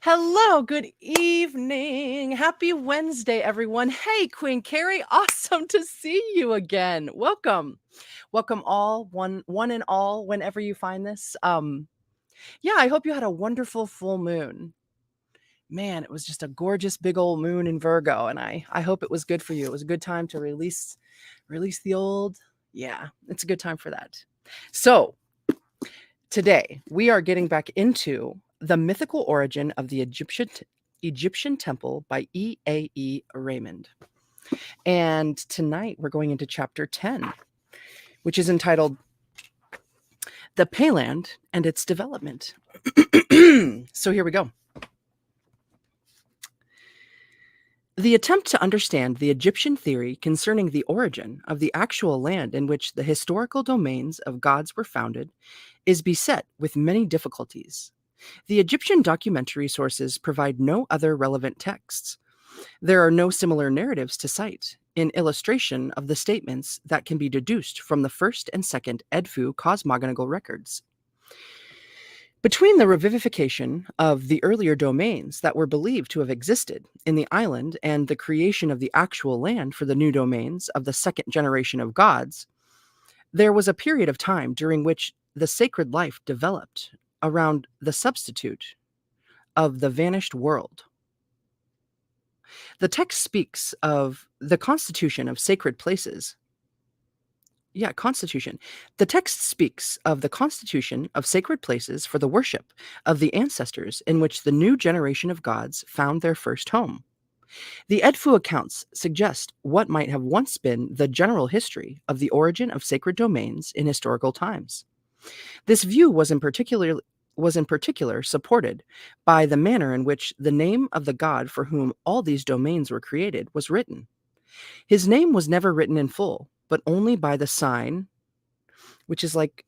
Hello, good evening. Happy Wednesday, everyone. Hey, Queen Carrie, awesome to see you again. Welcome. Welcome all, one and all, whenever you find this. Yeah, I hope you had a wonderful full moon. Man, it was just a gorgeous big old moon in Virgo, and I hope it was good for you. It was a good time to release the old. Yeah, it's a good time for that. So, today we are getting back into the mythical origin of the Egyptian temple by E.A.E. Reymond. And tonight we're going into chapter 10, which is entitled The Payland and Its Development. So here we go. The attempt to understand the Egyptian theory concerning the origin of the actual land in which the historical domains of gods were founded is beset with many difficulties. The Egyptian documentary sources provide no other relevant texts. There are no similar narratives to cite in illustration of the statements that can be deduced from the first and second Edfu cosmogonical records. Between the revivification of the earlier domains that were believed to have existed in the island and the creation of the actual land for the new domains of the second generation of gods, there was a period of time during which the sacred life developed around the substitute of the vanished world. The text speaks of the constitution of sacred places. Constitution. The text speaks of the constitution of sacred places for the worship of the ancestors in which the new generation of gods found their first home. The Edfu accounts suggest what might have once been the general history of the origin of sacred domains in historical times. This view was in particular supported by the manner in which the name of the god for whom all these domains were created was written. His name was never written in full, but only by the sign, which is like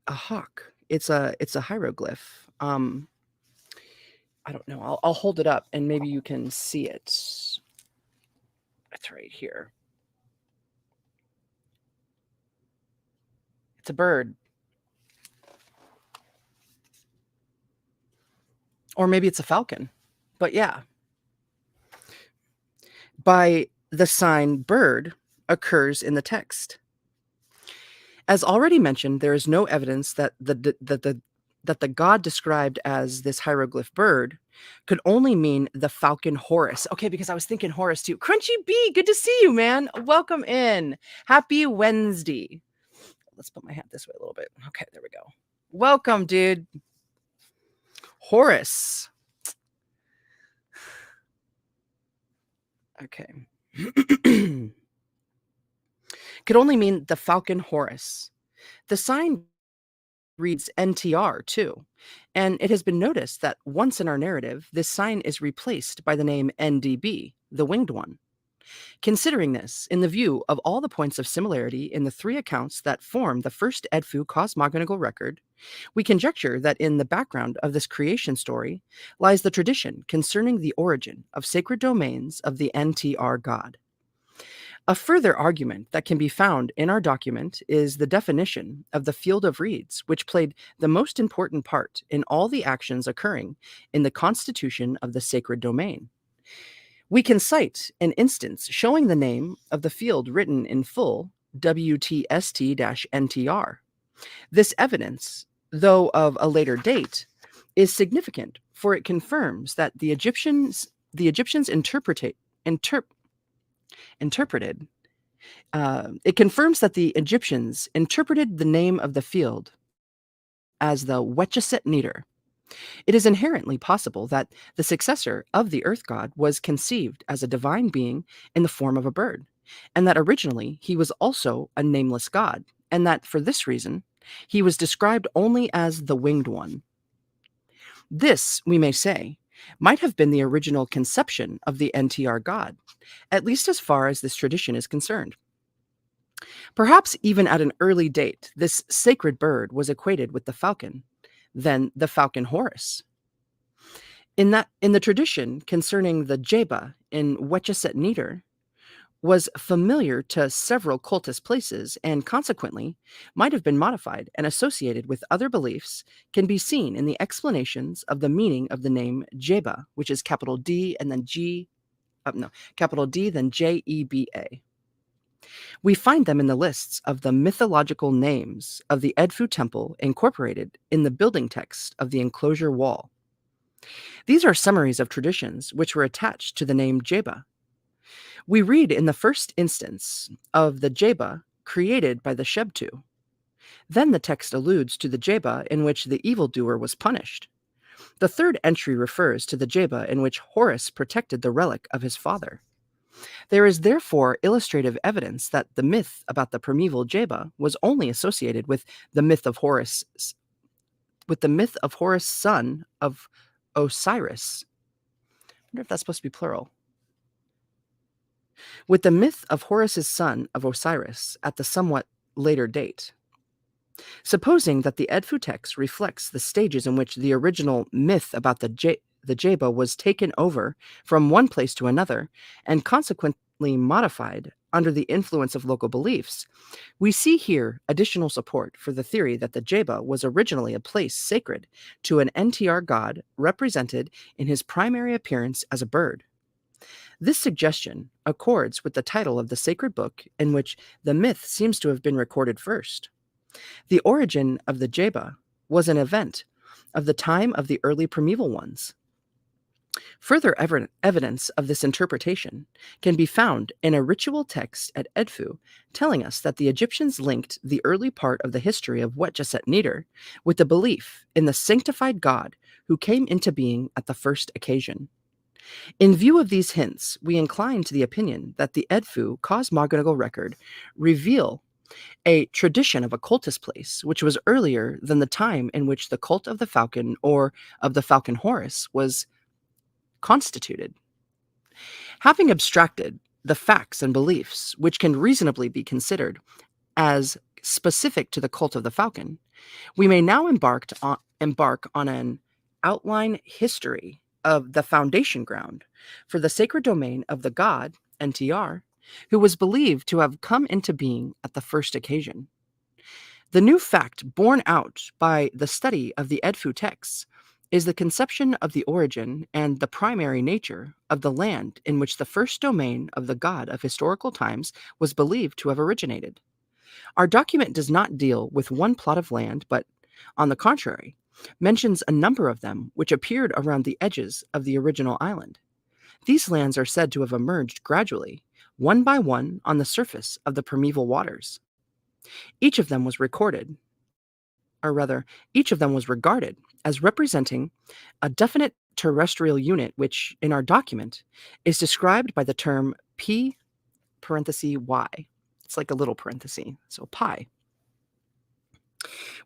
a hawk. It's a hieroglyph. I don't know. I'll hold it up and maybe you can see it. It's right here. It's a bird. Or maybe it's a falcon. But yeah. By the sign bird occurs in the text. As already mentioned, there is no evidence that the god described as this hieroglyph bird could only mean the falcon Horus. Okay, because I was thinking Horus too. Crunchy B, good to see you, man. Welcome in. Happy Wednesday. Let's put my hat this way a little bit. Okay, there we go. Welcome, dude. Horus. Okay. Could only mean the falcon Horus. The sign reads NTR too, and it has been noticed that once in our narrative, this sign is replaced by the name NDB, the winged one. Considering this, in the view of all the points of similarity in the three accounts that form the first Edfu cosmogonical record, we conjecture that in the background of this creation story lies the tradition concerning the origin of sacred domains of the NTR god. A further argument that can be found in our document is the definition of the field of reeds, which played the most important part in all the actions occurring in the constitution of the sacred domain. We can cite an instance showing the name of the field written in full, WTST-NTR. This evidence, though of a later date, is significant, for it confirms that the Egyptians interpreted the name of the field as the Wetcheset Neter. It is inherently possible that the successor of the earth god was conceived as a divine being in the form of a bird, and that originally he was also a nameless god, and that for this reason he was described only as the winged one. This, we may say, might have been the original conception of the NTR god, at least as far as this tradition is concerned. Perhaps even at an early date, this sacred bird was equated with the falcon, then the falcon Horus. In the tradition concerning the Jeba in Wetcheset Neter, was familiar to several cultist places and consequently might have been modified and associated with other beliefs can be seen in the explanations of the meaning of the name Jeba, which is capital D and then capital D then Jeba. We find them in the lists of the mythological names of the Edfu temple incorporated in the building text of the enclosure wall. These are summaries of traditions which were attached to the name Jeba. We read in the first instance of the Jeba created by the Shebtu. Then the text alludes to the Jeba in which the evildoer was punished. The third entry refers to the Jeba in which Horus protected the relic of his father. There is therefore illustrative evidence that the myth about the primeval Jeba was only associated with the myth of Horus, son of Osiris. I wonder if that's supposed to be plural. With the myth of Horus's son of Osiris at the somewhat later date. Supposing that the Edfu text reflects the stages in which the original myth about the Jeba was taken over from one place to another and consequently modified under the influence of local beliefs, we see here additional support for the theory that the Jeba was originally a place sacred to an NTR god represented in his primary appearance as a bird. This suggestion accords with the title of the sacred book in which the myth seems to have been recorded first. The origin of the Jeba was an event of the time of the early primeval ones. Further evidence of this interpretation can be found in a ritual text at Edfu telling us that the Egyptians linked the early part of the history of Wetjeset Neder with the belief in the sanctified god who came into being at the first occasion. In view of these hints, we incline to the opinion that the Edfu cosmogonical record reveal a tradition of a cultist place, which was earlier than the time in which the cult of the falcon or of the falcon Horus was constituted. Having abstracted the facts and beliefs which can reasonably be considered as specific to the cult of the falcon, we may now embark on an outline history of the foundation ground for the sacred domain of the god, NTR, who was believed to have come into being at the first occasion. The new fact borne out by the study of the Edfu texts is the conception of the origin and the primary nature of the land in which the first domain of the god of historical times was believed to have originated. Our document does not deal with one plot of land, but, on the contrary, mentions a number of them which appeared around the edges of the original island. These lands are said to have emerged gradually, one by one, on the surface of the primeval waters. Each of them was recorded, or rather, each of them was regarded as representing a definite terrestrial unit, which, in our document, is described by the term P parenthesis Y. It's like a little parenthesis, so pi.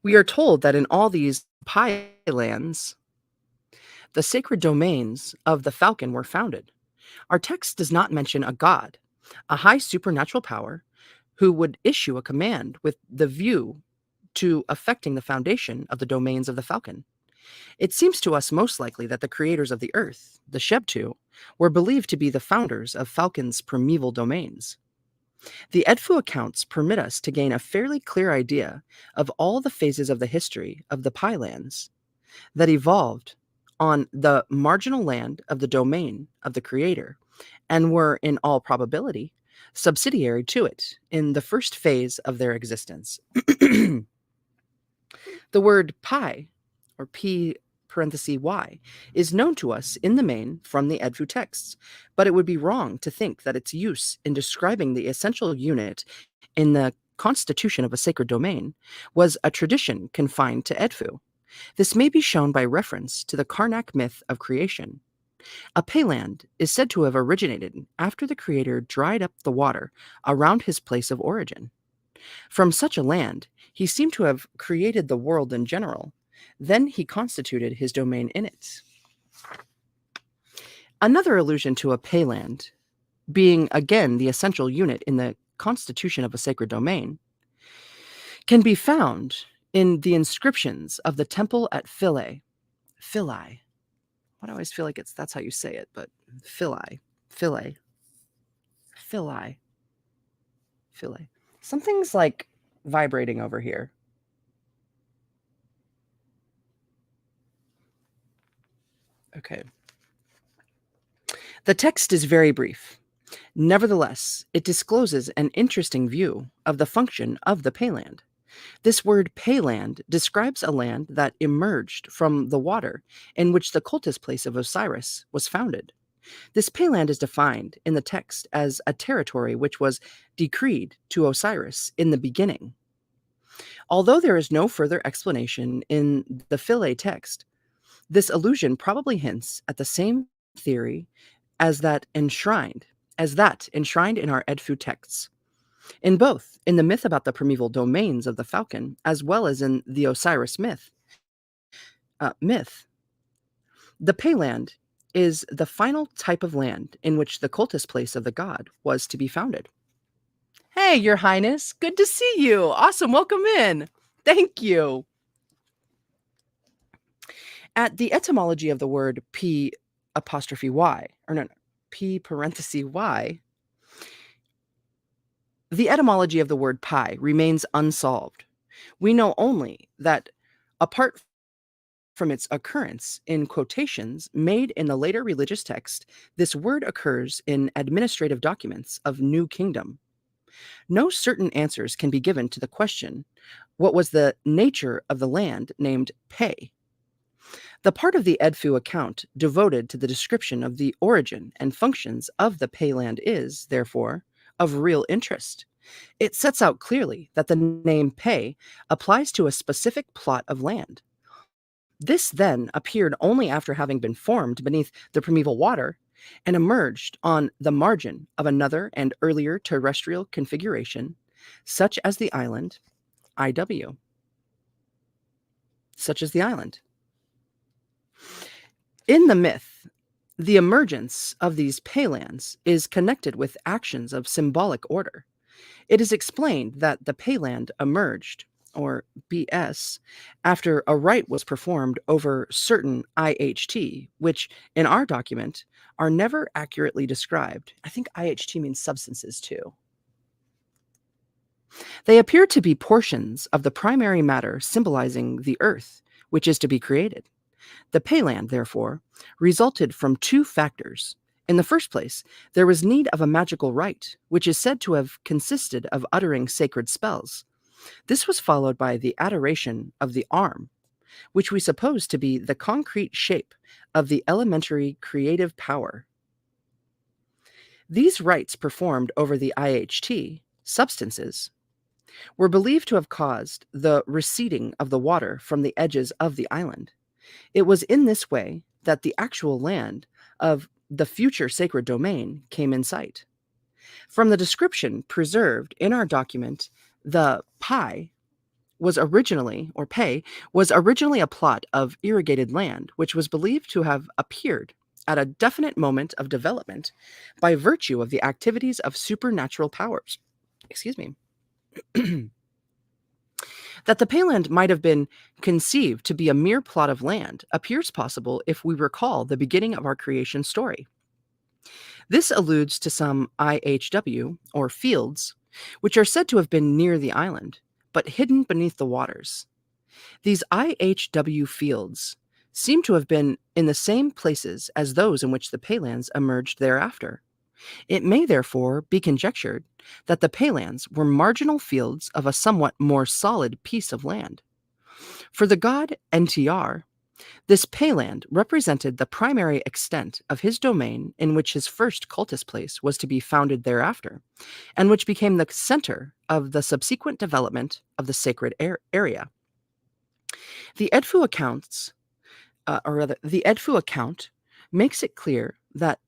We are told that in all these pi lands, the sacred domains of the falcon were founded. Our text does not mention a god, a high supernatural power, who would issue a command with the view to affecting the foundation of the domains of the falcon. It seems to us most likely that the creators of the earth, the Shebtu, were believed to be the founders of falcon's primeval domains. The Edfu accounts permit us to gain a fairly clear idea of all the phases of the history of the Pi lands that evolved on the marginal land of the domain of the creator and were, in all probability, subsidiary to it in the first phase of their existence. The word pi, or p parenthesis y, is known to us in the main from the Edfu texts, but it would be wrong to think that its use in describing the essential unit in the constitution of a sacred domain was a tradition confined to Edfu. This may be shown by reference to the Karnak myth of creation. A Payland is said to have originated after the creator dried up the water around his place of origin. From such a land, he seemed to have created the world in general. Then he constituted his domain in it. Another allusion to a Payland, being again the essential unit in the constitution of a sacred domain, can be found in the inscriptions of the temple at Philae. Philae. Why do I always feel like that's how you say it, but Philae. Philae. Philae. Philae. Something's like vibrating over here. Okay. The text is very brief. Nevertheless, it discloses an interesting view of the function of the payland. This word payland describes a land that emerged from the water in which the cultus place of Osiris was founded. This payland is defined in the text as a territory which was decreed to Osiris in the beginning. Although there is no further explanation in the Philae text, this allusion probably hints at the same theory as that enshrined in our Edfu texts. In both, in the myth about the primeval domains of the falcon, as well as in the Osiris myth, the payland is the final type of land in which the cultus place of the god was to be founded. Hey, Your Highness, good to see you. Awesome, welcome in. Thank you. At the etymology of the word P apostrophe Y, or no, P parenthesis Y, the etymology of the word pi remains unsolved. We know only that, apart from its occurrence in quotations made in the later religious text, this word occurs in administrative documents of New Kingdom. No certain answers can be given to the question, what was the nature of the land named Pe? The part of the Edfu account devoted to the description of the origin and functions of the Payland is, therefore, of real interest. It sets out clearly that the name Pe applies to a specific plot of land. This then appeared only after having been formed beneath the primeval water and emerged on the margin of another and earlier terrestrial configuration, such as the island IW. Such as the island. In the myth, the emergence of these paylands is connected with actions of symbolic order. It is explained that the payland emerged, or BS, after a rite was performed over certain IHT, which in our document are never accurately described. I think IHT means substances too. They appear to be portions of the primary matter symbolizing the earth, which is to be created. The payland, therefore, resulted from two factors. In the first place, there was need of a magical rite, which is said to have consisted of uttering sacred spells. This was followed by the adoration of the arm, which we suppose to be the concrete shape of the elementary creative power. These rites performed over the IHT, substances, were believed to have caused the receding of the water from the edges of the island. It was in this way that the actual land of the future sacred domain came in sight. From the description preserved in our document, the Pi was originally, or Pe, was originally a plot of irrigated land, which was believed to have appeared at a definite moment of development by virtue of the activities of supernatural powers. Excuse me. That the payland might have been conceived to be a mere plot of land appears possible if we recall the beginning of our creation story. This alludes to some IHW, or fields, which are said to have been near the island, but hidden beneath the waters. These IHW fields seem to have been in the same places as those in which the paylands emerged thereafter. It may therefore be conjectured that the paylands were marginal fields of a somewhat more solid piece of land. For the god NTR, this payland represented the primary extent of his domain in which his first cultus place was to be founded thereafter, and which became the center of the subsequent development of the sacred area. The Edfu account makes it clear that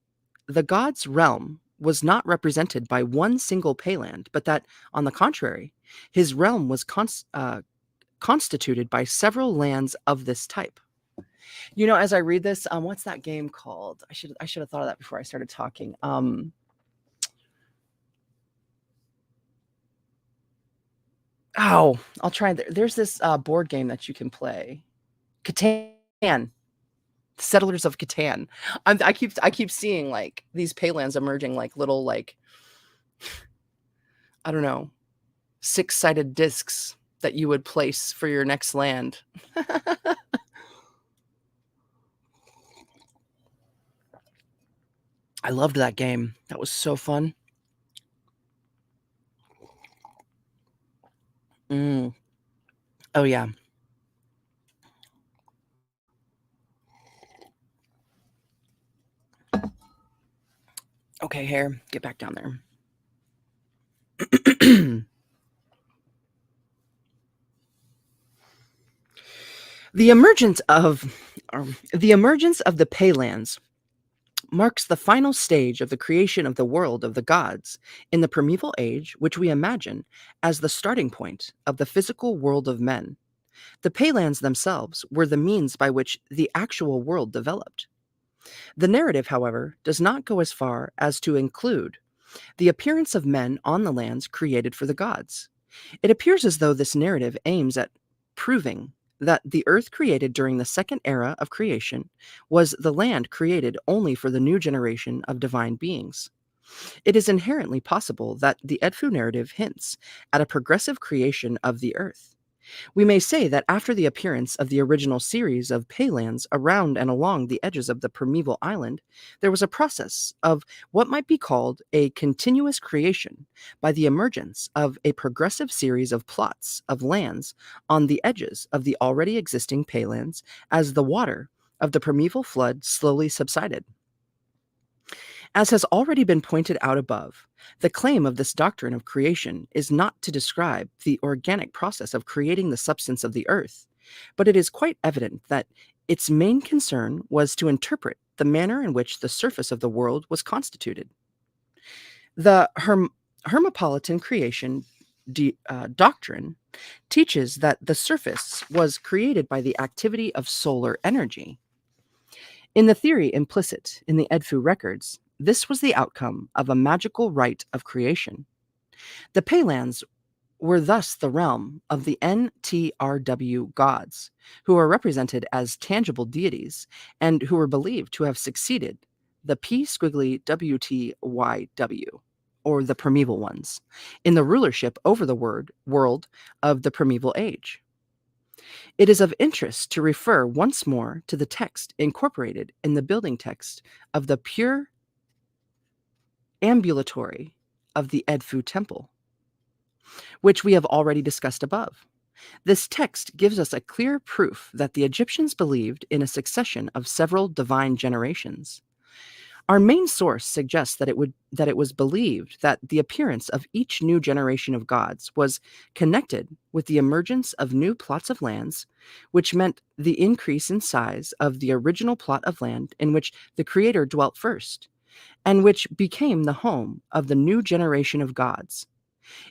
the god's realm was not represented by one single payland, but that, on the contrary, his realm was constituted by several lands of this type. You know, as I read this, what's that game called? I should have thought of that before I started talking. I'll try. There's this board game that you can play, Catan. Settlers of Catan. I keep seeing like these paylands emerging like little like I don't know, six-sided discs that you would place for your next land. I loved that game. That was so fun. Mm. Oh, yeah. Okay, Hair, get back down there. The emergence of the Paylands marks the final stage of the creation of the world of the gods in the primeval age, which we imagine as the starting point of the physical world of men. The Paylands themselves were the means by which the actual world developed. The narrative, however, does not go as far as to include the appearance of men on the lands created for the gods. It appears as though this narrative aims at proving that the earth created during the second era of creation was the land created only for the new generation of divine beings. It is inherently possible that the Edfu narrative hints at a progressive creation of the earth. We may say that after the appearance of the original series of paylands around and along the edges of the primeval island, there was a process of what might be called a continuous creation by the emergence of a progressive series of plots of lands on the edges of the already existing paylands as the water of the primeval flood slowly subsided. As has already been pointed out above, the claim of this doctrine of creation is not to describe the organic process of creating the substance of the earth, but it is quite evident that its main concern was to interpret the manner in which the surface of the world was constituted. The Hermopolitan creation doctrine teaches that the surface was created by the activity of solar energy. In the theory implicit in the Edfu records, this was the outcome of a magical rite of creation. The Paylands were thus the realm of the NTRW gods, who are represented as tangible deities and who were believed to have succeeded the P squiggly WTYW, or the primeval ones, in the rulership over the world of the primeval age. It is of interest to refer once more to the text incorporated in the building text of the pure ambulatory of the Edfu temple, which we have already discussed above. This text gives us a clear proof that the Egyptians believed in a succession of several divine generations. Our main source suggests that it was believed that the appearance of each new generation of gods was connected with the emergence of new plots of lands, which meant the increase in size of the original plot of land in which the Creator dwelt first, and which became the home of the new generation of gods.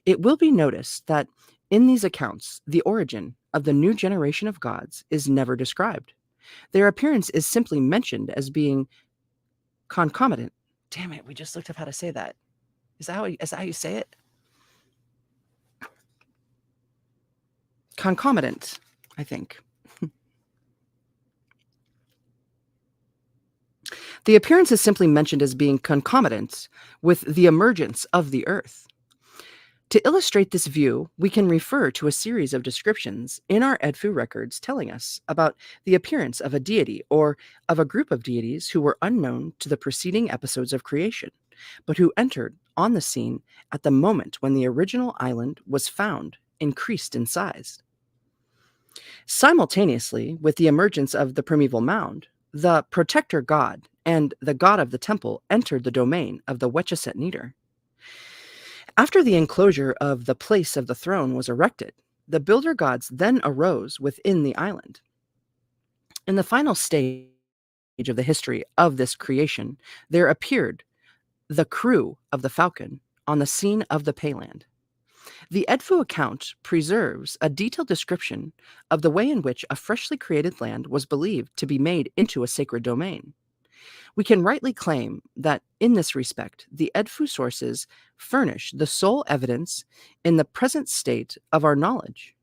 It will be noticed that in these accounts, the origin of the new generation of gods is never described. Their appearance is simply mentioned as being concomitant. Damn it, we just looked up how to say that. Is that how you say it? Concomitant, I think. The appearance is simply mentioned as being concomitant with the emergence of the earth. To illustrate this view, we can refer to a series of descriptions in our Edfu records telling us about the appearance of a deity or of a group of deities who were unknown to the preceding episodes of creation, but who entered on the scene at the moment when the original island was found, increased in size. Simultaneously with the emergence of the primeval mound, the protector god and the god of the temple entered the domain of the Wetchesset Neter. After the enclosure of the place of the throne was erected, the builder gods then arose within the island. In the final stage of the history of this creation, there appeared the crew of the falcon on the scene of the Payland. The Edfu account preserves a detailed description of the way in which a freshly created land was believed to be made into a sacred domain. We can rightly claim that in this respect, the Edfu sources furnish the sole evidence in the present state of our knowledge.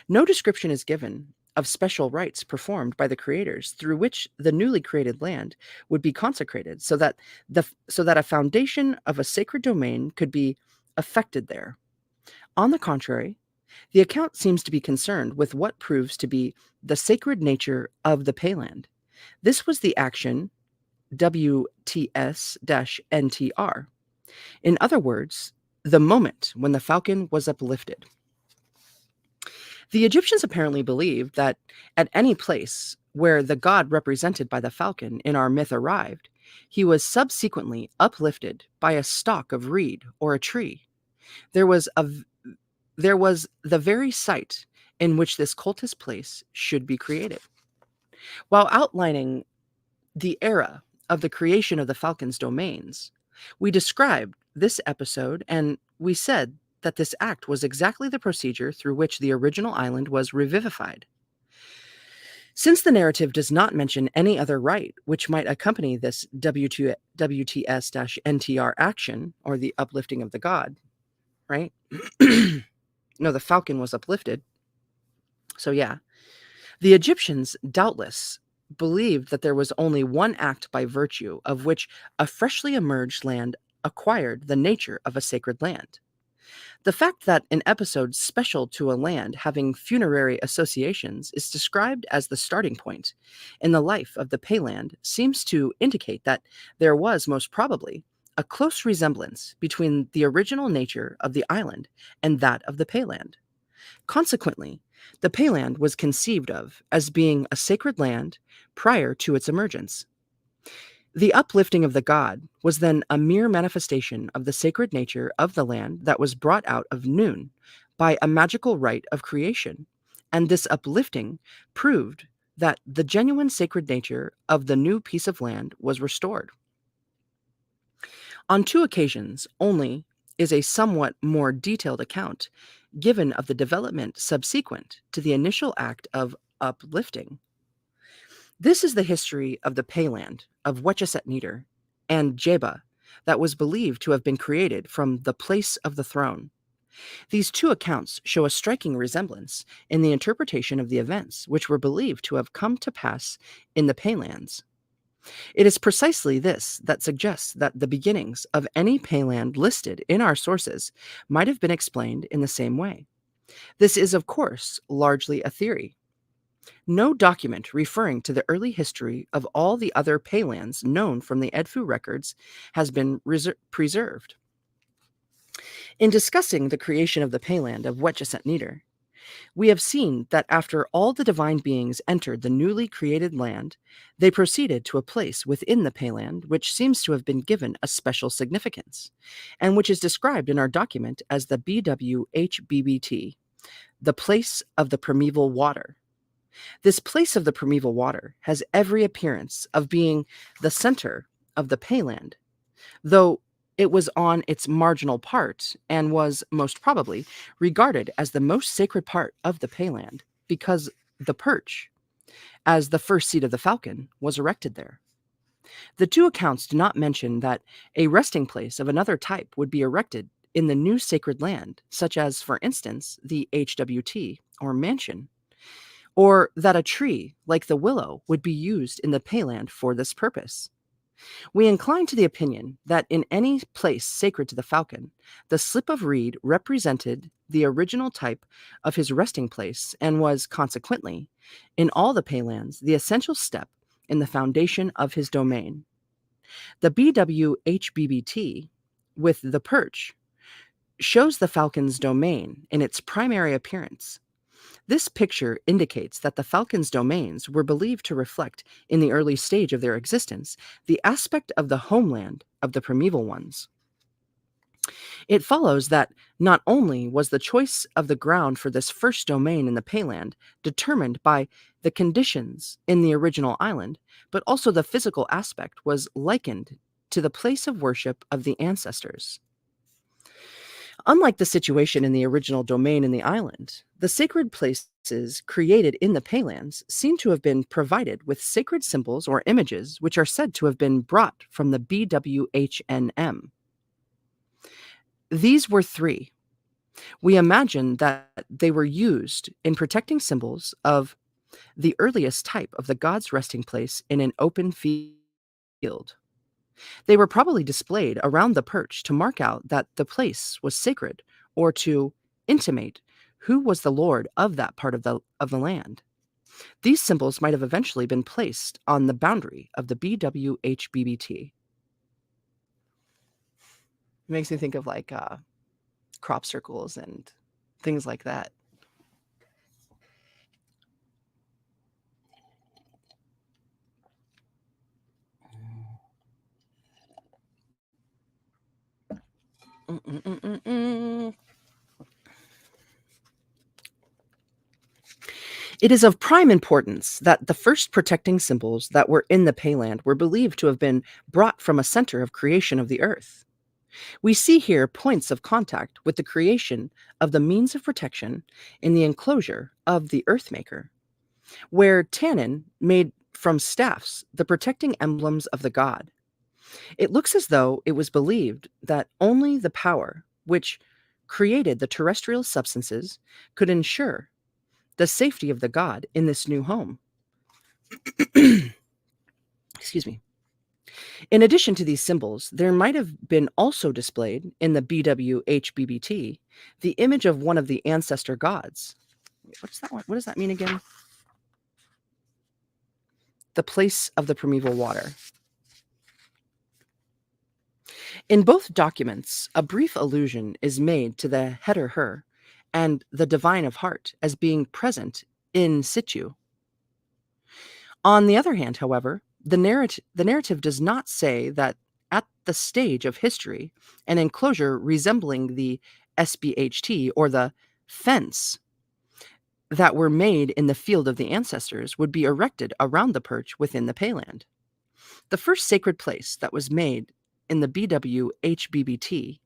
No description is given of special rites performed by the creators through which the newly created land would be consecrated so that a foundation of a sacred domain could be effected there. On the contrary, the account seems to be concerned with what proves to be the sacred nature of the payland. This was the action WTS-NTR. In other words, the moment when the falcon was uplifted. The Egyptians apparently believed that at any place where the god represented by the falcon in our myth arrived, he was subsequently uplifted by a stalk of reed or a tree. There was a there was the very site in which this cultist place should be created. While outlining the era of the creation of the falcon's domains, we described this episode and we said that this act was exactly the procedure through which the original island was revivified. Since the narrative does not mention any other rite which might accompany this WTS-NTR action, or the uplifting of the god, right? No, the falcon was uplifted. So, yeah, the Egyptians doubtless believed that there was only one act by virtue of which a freshly emerged land acquired the nature of a sacred land. The fact that an episode special to a land having funerary associations is described as the starting point in the life of the Payland seems to indicate that there was most probably a close resemblance between the original nature of the island and that of the Payland. Consequently, the Payland was conceived of as being a sacred land prior to its emergence. The uplifting of the god was then a mere manifestation of the sacred nature of the land that was brought out of noon by a magical rite of creation, and this uplifting proved that the genuine sacred nature of the new piece of land was restored. On two occasions only is a somewhat more detailed account given of the development subsequent to the initial act of uplifting. This is the history of the Payland of Wetchesset and Jeba that was believed to have been created from the place of the throne. These two accounts show a striking resemblance in the interpretation of the events which were believed to have come to pass in the Paylands. It is precisely this that suggests that the beginnings of any Payland listed in our sources might have been explained in the same way. This is, of course, largely a theory. No document referring to the early history of all the other Paylands known from the Edfu records has been preserved. In discussing the creation of the Payland of Wetchesset, we have seen that after all the divine beings entered the newly created land, they proceeded to a place within the Payland which seems to have been given a special significance, and which is described in our document as the BWHBBT, the place of the primeval water. This place of the primeval water has every appearance of being the center of the Payland, though it was on its marginal part and was most probably regarded as the most sacred part of the Payland because the perch, as the first seat of the falcon, was erected there. The two accounts do not mention that a resting place of another type would be erected in the new sacred land, such as, for instance, the HWT, or mansion, or that a tree, like the willow, would be used in the Payland for this purpose. We incline to the opinion that in any place sacred to the falcon, the slip of reed represented the original type of his resting place and was, consequently, in all the Paylands, the essential step in the foundation of his domain. The BWHBBT, with the perch, shows the falcon's domain in its primary appearance. This picture indicates that the falcon's domains were believed to reflect, in the early stage of their existence, the aspect of the homeland of the primeval ones. It follows that not only was the choice of the ground for this first domain in the Payland determined by the conditions in the original island, but also the physical aspect was likened to the place of worship of the ancestors. Unlike the situation in the original domain in the island, the sacred places created in the Paylands seem to have been provided with sacred symbols or images which are said to have been brought from the BWHNM. These were three. We imagine that they were used in protecting symbols of the earliest type of the god's resting place in an open field. They were probably displayed around the perch to mark out that the place was sacred or to intimate who was the lord of that part of the land. These symbols might have eventually been placed on the boundary of the BWHBBT. It makes me think of like crop circles and things like that. Mm-mm-mm-mm-mm. It is of prime importance that the first protecting symbols that were in the Payland were believed to have been brought from a center of creation of the earth. We see here points of contact with the creation of the means of protection in the enclosure of the Earthmaker, where tannin made from staffs the protecting emblems of the god. It looks as though it was believed that only the power which created the terrestrial substances could ensure the safety of the god in this new home. Excuse me. In addition to these symbols, there might have been also displayed in the BWHBBT the image of one of the ancestor gods. What's that one? What does that mean again? The place of the primeval water. In both documents, a brief allusion is made to the header her and the divine of heart as being present in situ. On the other hand, however, the narrative does not say that at the stage of history, an enclosure resembling the SBHT or the fence that were made in the field of the ancestors would be erected around the perch within the Payland. The first sacred place that was made in the BWHBBT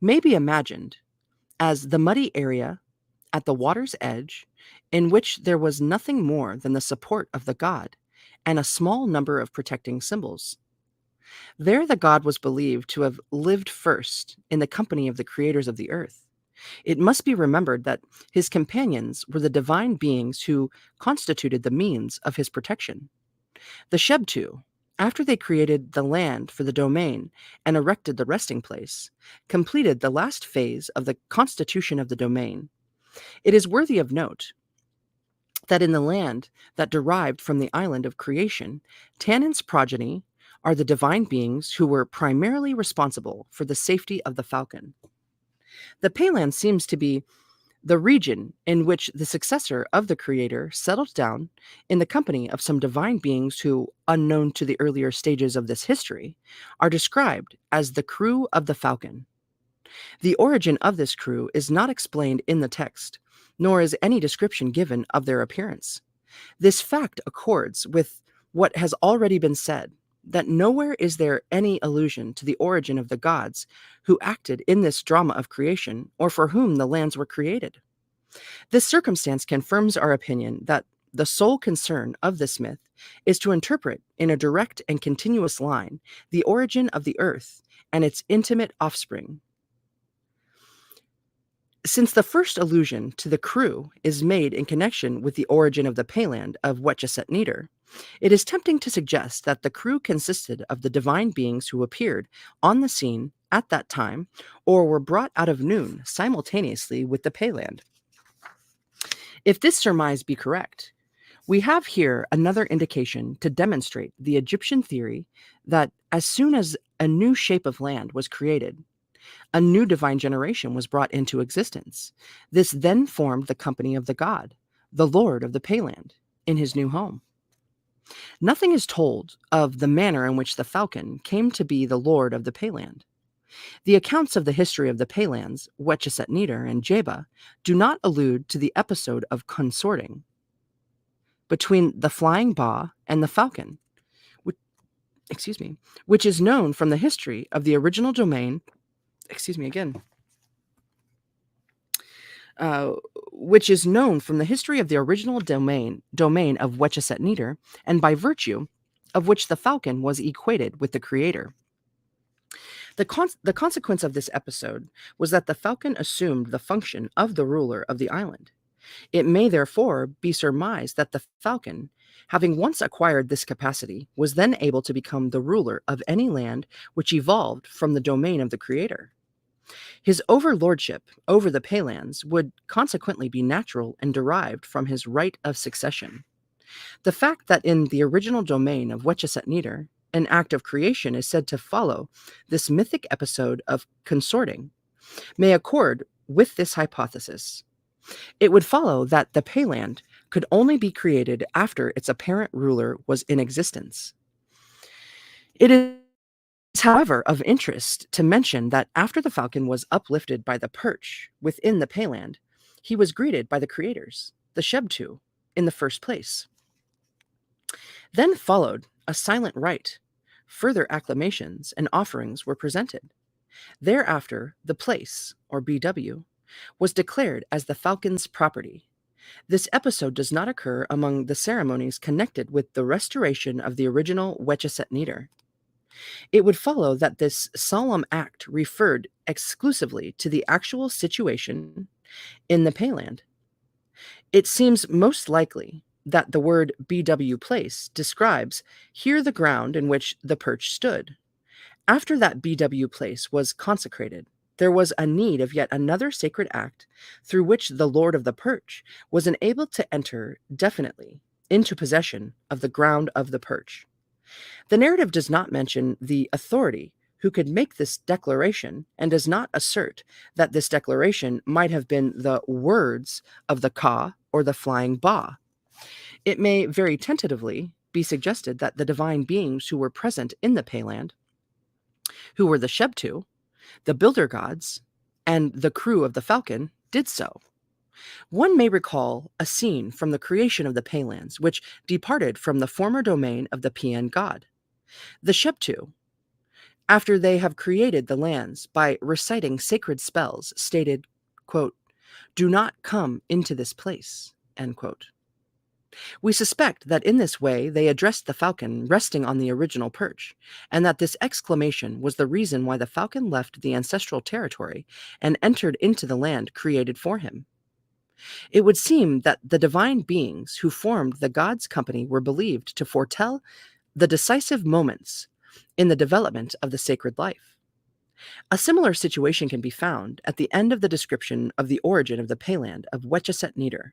may be imagined as the muddy area at the water's edge in which there was nothing more than the support of the god and a small number of protecting symbols. There the god was believed to have lived first in the company of the creators of the earth. It must be remembered that his companions were the divine beings who constituted the means of his protection. The Shebtu, after they created the land for the domain and erected the resting place, completed the last phase of the constitution of the domain. It is worthy of note that in the land that derived from the island of creation, Tannin's progeny are the divine beings who were primarily responsible for the safety of the falcon. The Payland seems to be the region in which the successor of the creator settled down in the company of some divine beings who, unknown to the earlier stages of this history, are described as the crew of the falcon. The origin of this crew is not explained in the text, nor is any description given of their appearance. This fact accords with what has already been said, that nowhere is there any allusion to the origin of the gods who acted in this drama of creation or for whom the lands were created. This circumstance confirms our opinion that the sole concern of this myth is to interpret in a direct and continuous line the origin of the earth and its intimate offspring. Since the first allusion to the crew is made in connection with the origin of the Payland of Wetchesset-Neder, it is tempting to suggest that the crew consisted of the divine beings who appeared on the scene at that time or were brought out of noon simultaneously with the Payland. If this surmise be correct, we have here another indication to demonstrate the Egyptian theory that as soon as a new shape of land was created, a new divine generation was brought into existence. This then formed the company of the god, the lord of the Payland, in his new home. Nothing is told of the manner in which the falcon came to be the lord of the Payland. The accounts of the history of the Paylands, Wetchesset-Neder and Jeba, do not allude to the episode of consorting between the flying Ba and the falcon, which, which is known from the history of the original domain. Which is known from the history of the original domain of Wetchesset-Neder, and by virtue of which the falcon was equated with the creator. The consequence of this episode was that the falcon assumed the function of the ruler of the island. It may therefore be surmised that the falcon, having once acquired this capacity, was then able to become the ruler of any land which evolved from the domain of the creator. His overlordship over the Paylands would consequently be natural and derived from his right of succession. The fact that in the original domain of Wetchesatneder, an act of creation is said to follow this mythic episode of consorting may accord with this hypothesis. It would follow that the Payland could only be created after its apparent ruler was in existence. It is, however, of interest to mention that after the falcon was uplifted by the perch within the Payland, he was greeted by the creators, the Shebtu, in the first place. Then followed a silent rite. Further acclamations and offerings were presented. Thereafter, the place, or BW, was declared as the falcon's property. This episode does not occur among the ceremonies connected with the restoration of the original Wetchesatneder. It would follow that this solemn act referred exclusively to the actual situation in the Payland. It seems most likely that the word BW place describes here the ground in which the perch stood. After that BW place was consecrated, there was a need of yet another sacred act through which the Lord of the Perch was enabled to enter definitely into possession of the ground of the perch. The narrative does not mention the authority who could make this declaration and does not assert that this declaration might have been the words of the Ka or the flying Ba. It may very tentatively be suggested that the divine beings who were present in the Payland, who were the Shebtu, the builder gods, and the crew of the falcon, did so. One may recall a scene from the creation of the Paylands, which departed from the former domain of the Pian god. The Shebtu, after they have created the lands by reciting sacred spells, stated, quote, "Do not come into this place," end quote. We suspect that in this way they addressed the falcon resting on the original perch, and that this exclamation was the reason why the falcon left the ancestral territory and entered into the land created for him. It would seem that the divine beings who formed the gods' company were believed to foretell the decisive moments in the development of the sacred life. A similar situation can be found at the end of the description of the origin of the Payland of Wetchesatneder.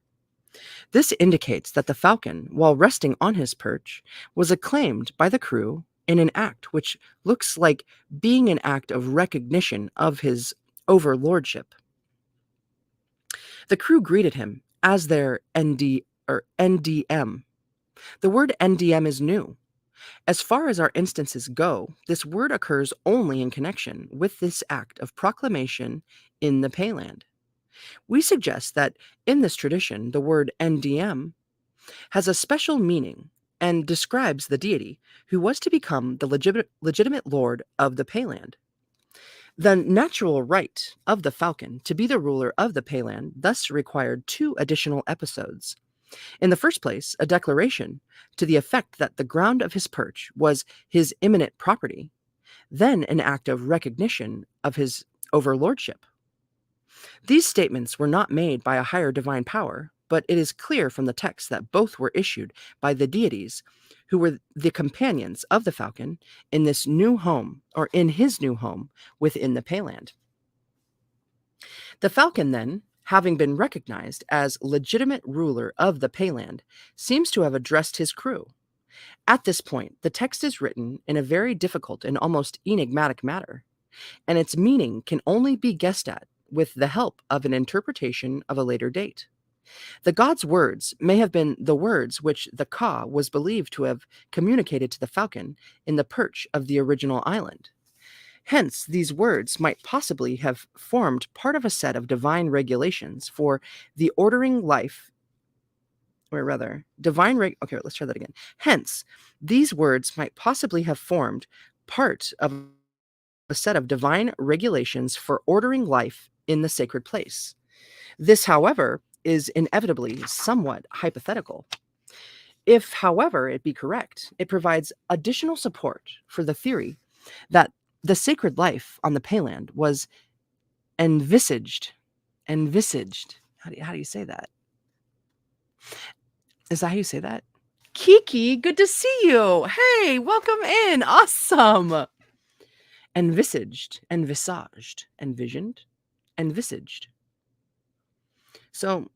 This indicates that the falcon, while resting on his perch, was acclaimed by the crew in an act which looks like being an act of recognition of his overlordship. The crew greeted him as their NDM. The word NDM is new. As far as our instances go, this word occurs only in connection with this act of proclamation in the Payland. We suggest that in this tradition, the word NDM has a special meaning and describes the deity who was to become the legitimate lord of the Payland. The natural right of the falcon to be the ruler of the Payland thus required two additional episodes. In the first place, a declaration to the effect that the ground of his perch was his imminent property, then an act of recognition of his overlordship. These statements were not made by a higher divine power, but it is clear from the text that both were issued by the deities who were the companions of the falcon in this new home, or in his new home within the Payland. The falcon, then, having been recognized as legitimate ruler of the Payland, seems to have addressed his crew. At this point, the text is written in a very difficult and almost enigmatic manner, and its meaning can only be guessed at with the help of an interpretation of a later date. The god's words may have been the words which the Ka was believed to have communicated to the falcon in the perch of the original island. Hence, these words might possibly have formed part of a set of divine regulations for the ordering life, or rather, okay, let's try that again. Hence, these words might possibly have formed part of a set of divine regulations for ordering life in the sacred place. This, however, is inevitably somewhat hypothetical. If, however, it be correct, it provides additional support for the theory that the sacred life on the Payland was envisaged. How do you say that? Is that how you say that? Kiki, good to see you. Hey, welcome in. Awesome. envisaged, envisaged, envisioned, envisaged. So,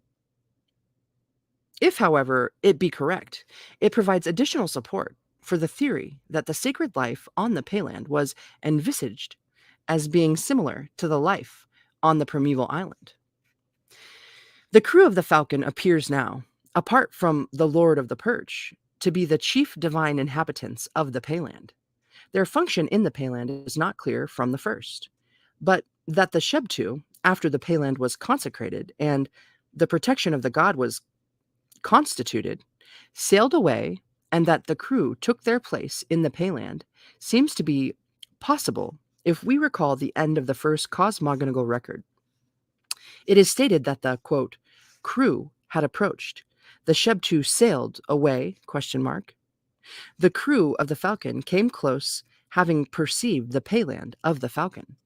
if, however, it be correct, it provides additional support for the theory that the sacred life on the Payland was envisaged as being similar to the life on the primeval island. The crew of the Falcon appears now, apart from the Lord of the Perch, to be the chief divine inhabitants of the Payland. Their function in the Payland is not clear from the first, but that the Shebtu, after the Payland was consecrated and the protection of the god was constituted, sailed away, and that the crew took their place in the Payland seems to be possible if we recall the end of the first cosmogonical record. It is stated that the, quote, crew had approached. The Shebtu sailed away, question mark. The crew of the Falcon came close, having perceived the Payland of the Falcon.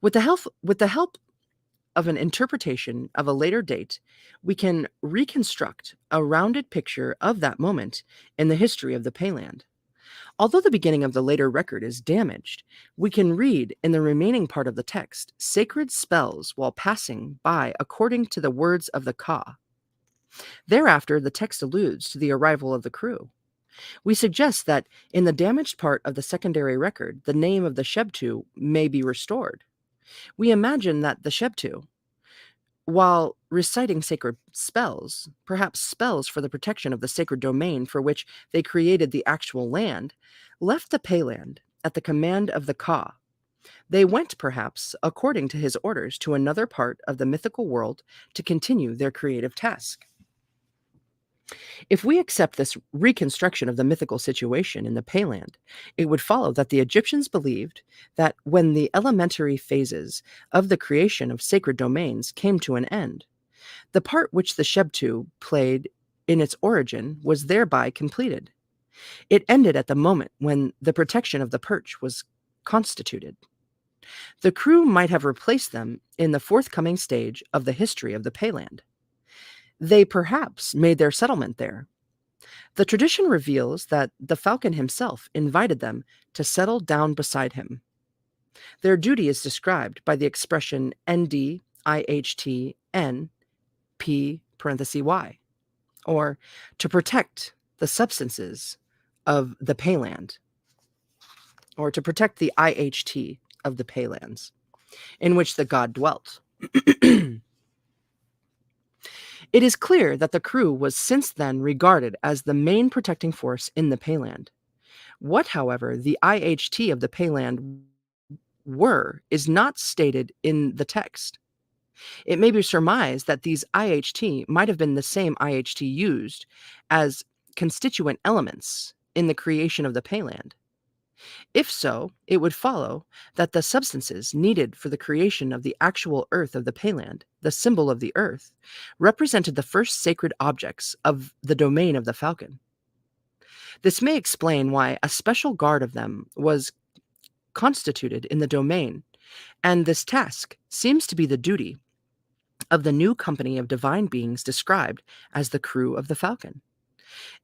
With the help of an interpretation of a later date, we can reconstruct a rounded picture of that moment in the history of the Payland. Although the beginning of the later record is damaged, we can read in the remaining part of the text sacred spells while passing by according to the words of the Ka. Thereafter, the text alludes to the arrival of the crew. We suggest that in the damaged part of the secondary record, the name of the Shebtu may be restored. We imagine that the Shebtu, while reciting sacred spells, perhaps spells for the protection of the sacred domain for which they created the actual land, left the Payland at the command of the Ka. They went, perhaps, according to his orders, to another part of the mythical world to continue their creative task. If we accept this reconstruction of the mythical situation in the Payland, it would follow that the Egyptians believed that when the elementary phases of the creation of sacred domains came to an end, the part which the Shebtu played in its origin was thereby completed. It ended at the moment when the protection of the perch was constituted. The crew might have replaced them in the forthcoming stage of the history of the Payland. They perhaps made their settlement there. The tradition reveals that the Falcon himself invited them to settle down beside him. Their duty is described by the expression NDIHTN P parenthesis Y, or to protect the substances of the Payland, or to protect the IHT of the Paylands, in which the god dwelt. It is clear that the crew was since then regarded as the main protecting force in the Payland. What, however, the IHT of the Payland were is not stated in the text. It may be surmised that these IHT might have been the same IHT used as constituent elements in the creation of the Payland. If so, it would follow that the substances needed for the creation of the actual earth of the Payland, the symbol of the earth, represented the first sacred objects of the domain of the Falcon. This may explain why a special guard of them was constituted in the domain, and this task seems to be the duty of the new company of divine beings described as the crew of the Falcon.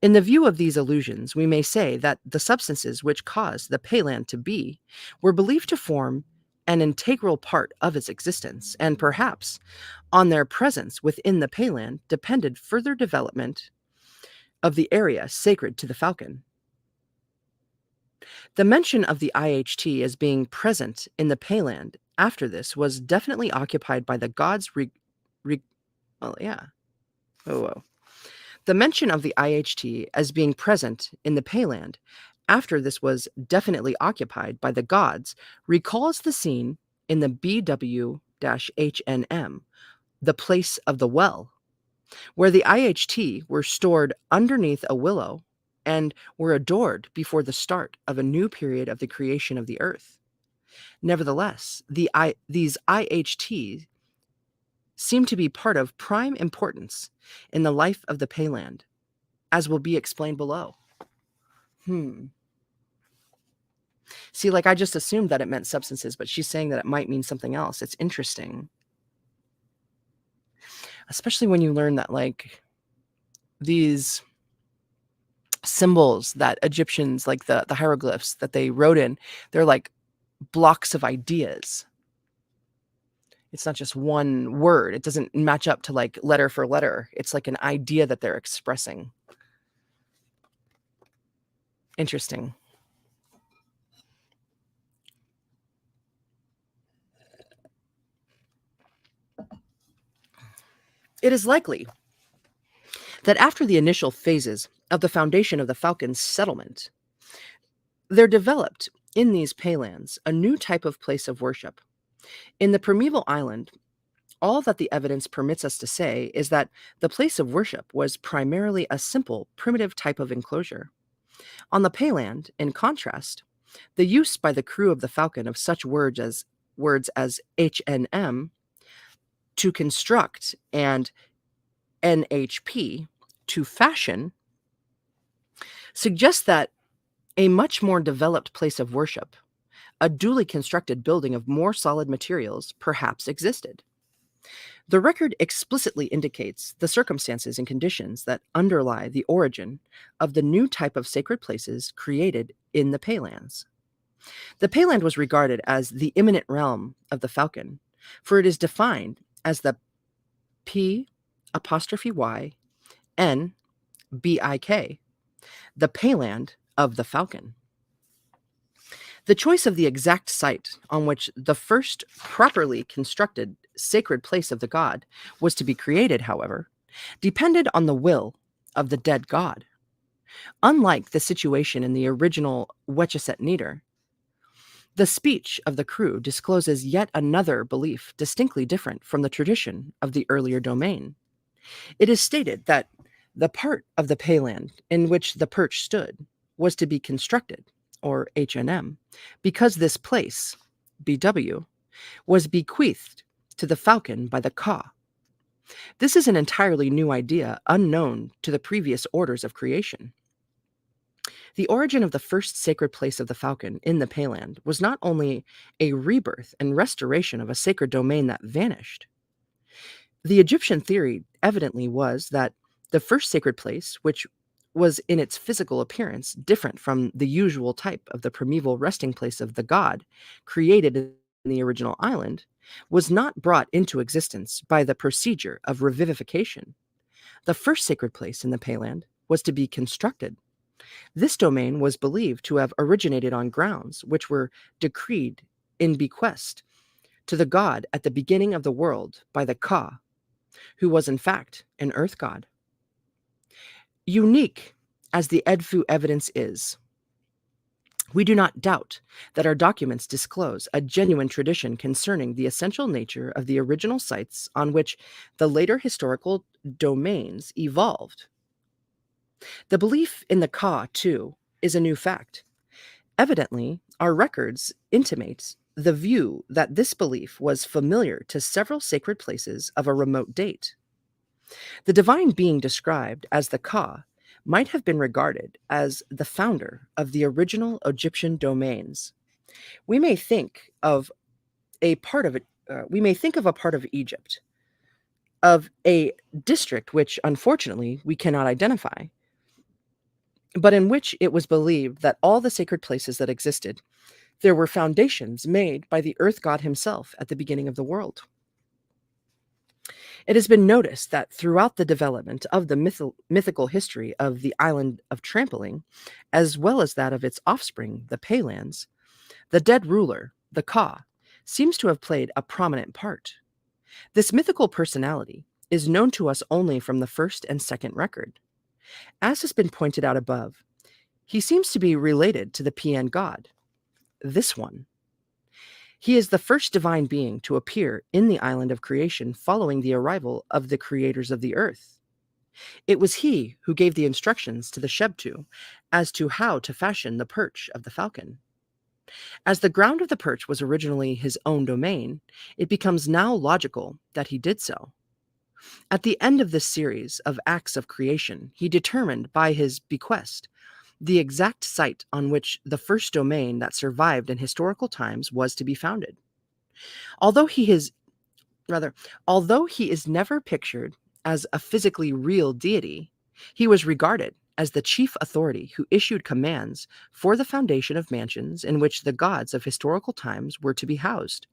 In the view of these allusions, we may say that the substances which caused the Payland to be were believed to form an integral part of its existence, and perhaps on their presence within the Payland depended further development of the area sacred to the Falcon. The mention of the IHT as being present in the Payland after this was definitely occupied by the gods. The mention of the IHT as being present in the Payland after this was definitely occupied by the gods recalls the scene in the BW-HNM, the place of the well, where the IHT were stored underneath a willow and were adored before the start of a new period of the creation of the earth. Nevertheless, these IHTs seem to be part of prime importance in the life of the Payland, as will be explained below. See, like I just assumed that it meant substances, but she's saying that it might mean something else. It's interesting. Especially when you learn that, like, these symbols that Egyptians, like the hieroglyphs that they wrote in, they're like blocks of ideas. It's not just one word. It doesn't match up to like letter for letter. It's like an idea that they're expressing. Interesting. It is likely that after the initial phases of the foundation of the Falcon's settlement, there developed in these paylands a new type of place of worship. In the primeval island, all that the evidence permits us to say is that the place of worship was primarily a simple, primitive type of enclosure. On the Payland, in contrast, the use by the crew of the Falcon of such words as HNM to construct and NHP to fashion suggests that a much more developed place of worship, a duly constructed building of more solid materials, perhaps existed. The record explicitly indicates the circumstances and conditions that underlie the origin of the new type of sacred places created in the Paylands. The Payland was regarded as the imminent realm of the Falcon, for it is defined as the P apostrophe Y N B I K, the Payland of the Falcon. The choice of the exact site on which the first properly constructed sacred place of the god was to be created, however, depended on the will of the dead god. Unlike the situation in the original Wetchesset Neater, the speech of the crew discloses yet another belief distinctly different from the tradition of the earlier domain. It is stated that the part of the Payland in which the perch stood was to be constructed, or HNM, because this place, BW, was bequeathed to the Falcon by the Ka. This is an entirely new idea unknown to the previous orders of creation. The origin of the first sacred place of the Falcon in the Payland was not only a rebirth and restoration of a sacred domain that vanished. The Egyptian theory evidently was that the first sacred place, which was in its physical appearance different from the usual type of the primeval resting place of the god created in the original island, was not brought into existence by the procedure of revivification. The first sacred place in the Payland was to be constructed. This domain was believed to have originated on grounds which were decreed in bequest to the god at the beginning of the world by the Ka, who was in fact an earth god. Unique as the Edfu evidence is, we do not doubt that our documents disclose a genuine tradition concerning the essential nature of the original sites on which the later historical domains evolved. The belief in the Ka, too, is a new fact. Evidently, our records intimate the view that this belief was familiar to several sacred places of a remote date. The divine being described as the Ka might have been regarded as the founder of the original Egyptian domains. We may think of a part of it. We may think of a part of Egypt, of a district which, unfortunately, we cannot identify, but in which it was believed that all the sacred places that existed, there were foundations made by the earth god himself at the beginning of the world. It has been noticed that throughout the development of the mythical history of the island of Trampling, as well as that of its offspring, the Paylands, the dead ruler, the Ka, seems to have played a prominent part. This mythical personality is known to us only from the first and second record. As has been pointed out above, he seems to be related to the PN god, this one. He is the first divine being to appear in the island of creation following the arrival of the creators of the earth. It was he who gave the instructions to the Shebtu as to how to fashion the perch of the falcon. As the ground of the perch was originally his own domain, it becomes now logical that he did so. At the end of this series of acts of creation, he determined by his bequest the exact site on which the first domain that survived in historical times was to be founded. Although he is never pictured as a physically real deity, he was regarded as the chief authority who issued commands for the foundation of mansions in which the gods of historical times were to be housed.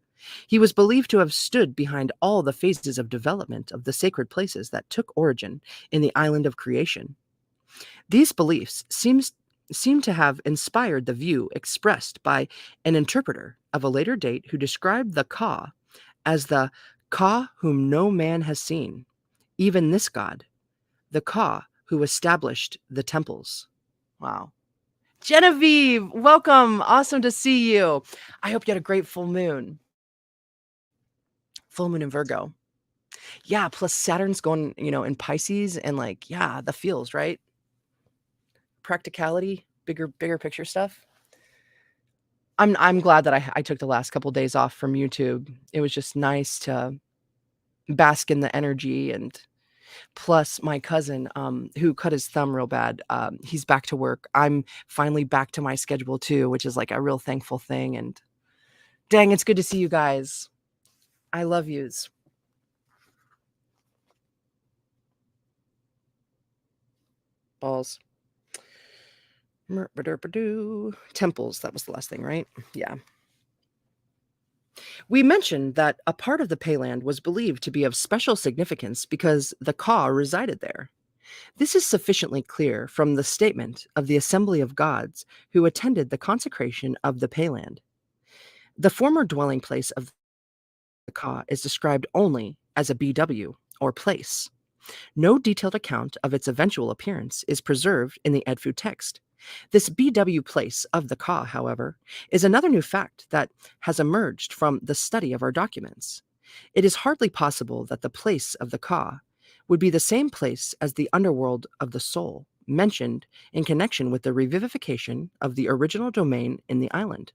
He was believed to have stood behind all the phases of development of the sacred places that took origin in the island of creation. These beliefs seem to have inspired the view expressed by an interpreter of a later date who described the Ka as the Ka whom no man has seen, even this god, the Ka who established the temples. Wow. Genevieve, welcome. Awesome to see you. I hope you had a great full moon. Full moon in Virgo. Yeah, plus Saturn's going, in Pisces and like, yeah, the feels, right? Practicality, bigger picture stuff. I'm glad that I took the last couple days off from YouTube. It was just nice to bask in the energy, and plus my cousin, who cut his thumb real bad, he's back to work. I'm finally back to my schedule too, which is like a real thankful thing. And dang, it's good to see you guys. I love yous. Balls. Temples, that was the last thing, right? Yeah. We mentioned that a part of the Payland was believed to be of special significance because the Ka resided there. This is sufficiently clear from the statement of the Assembly of Gods who attended the consecration of the Payland. The former dwelling place of the Ka is described only as a BW, or place. No detailed account of its eventual appearance is preserved in the Edfu text. This BW place of the Ka, however, is another new fact that has emerged from the study of our documents. It is hardly possible that the place of the Ka would be the same place as the underworld of the soul mentioned in connection with the revivification of the original domain in the island.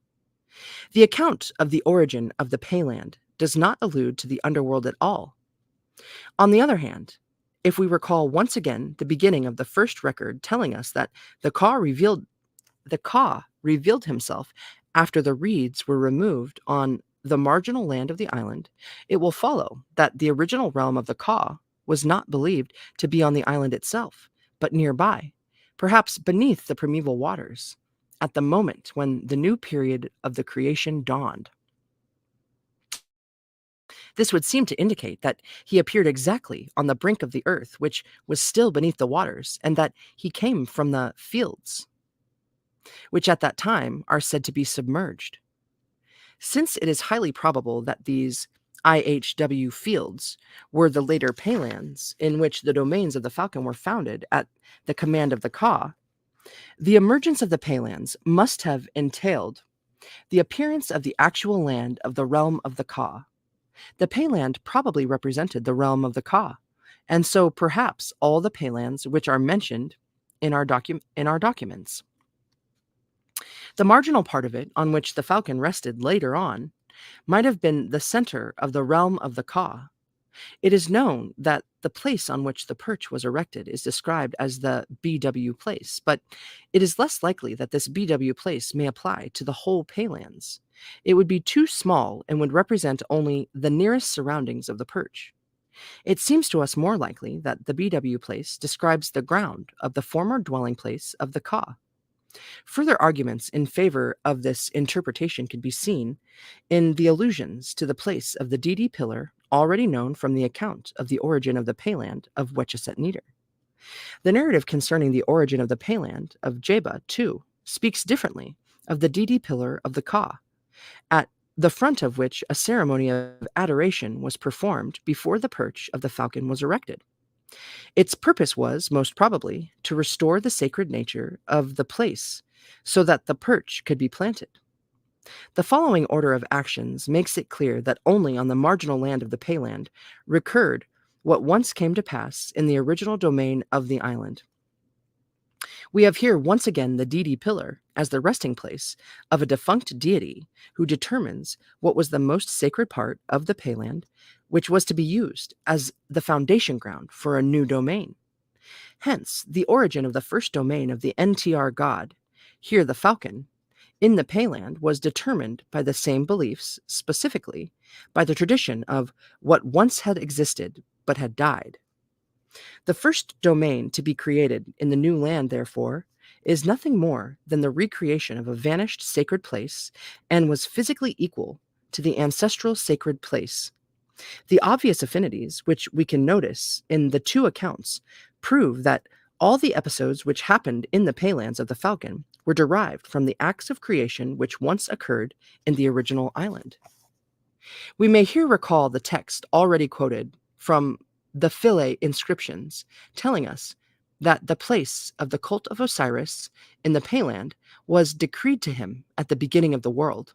The account of the origin of the Payland does not allude to the underworld at all. On the other hand, if we recall once again the beginning of the first record telling us that the Ka revealed himself after the reeds were removed on the marginal land of the island, it will follow that the original realm of the Ka was not believed to be on the island itself, but nearby, perhaps beneath the primeval waters, at the moment when the new period of the creation dawned. This would seem to indicate that he appeared exactly on the brink of the earth, which was still beneath the waters, and that he came from the fields, which at that time are said to be submerged. Since it is highly probable that these IHW fields were the later Paylands in which the domains of the Falcon were founded at the command of the Ka, the emergence of the Paylands must have entailed the appearance of the actual land of the realm of the Ka. The Payland probably represented the realm of the Ka, and so perhaps all the Paylands which are mentioned in our documents. The marginal part of it, on which the Falcon rested later on, might have been the center of the realm of the Ka. It is known that the place on which the perch was erected is described as the BW place, but it is less likely that this BW place may apply to the whole Paylands. It would be too small and would represent only the nearest surroundings of the perch. It seems to us more likely that the BW place describes the ground of the former dwelling place of the Ka. Further arguments in favor of this interpretation can be seen in the allusions to the place of the DD pillar already known from the account of the origin of the Payland of Wetchesset Nieder. The narrative concerning the origin of the Payland of Jeba, too, speaks differently of the DD pillar of the Ka, at the front of which a ceremony of adoration was performed before the perch of the Falcon was erected. Its purpose was, most probably, to restore the sacred nature of the place so that the perch could be planted. The following order of actions makes it clear that only on the marginal land of the Payland recurred what once came to pass in the original domain of the island. We have here once again the DD pillar as the resting place of a defunct deity who determines what was the most sacred part of the Payland, which was to be used as the foundation ground for a new domain. Hence, the origin of the first domain of the NTR god, here the Falcon, in the Payland was determined by the same beliefs, specifically by the tradition of what once had existed but had died. The first domain to be created in the new land, therefore, is nothing more than the recreation of a vanished sacred place and was physically equal to the ancestral sacred place. The obvious affinities which we can notice in the two accounts prove that all the episodes which happened in the Paylands of the Falcon were derived from the acts of creation which once occurred in the original island. We may here recall the text already quoted from the Philae inscriptions, telling us that the place of the cult of Osiris in the Payland was decreed to him at the beginning of the world.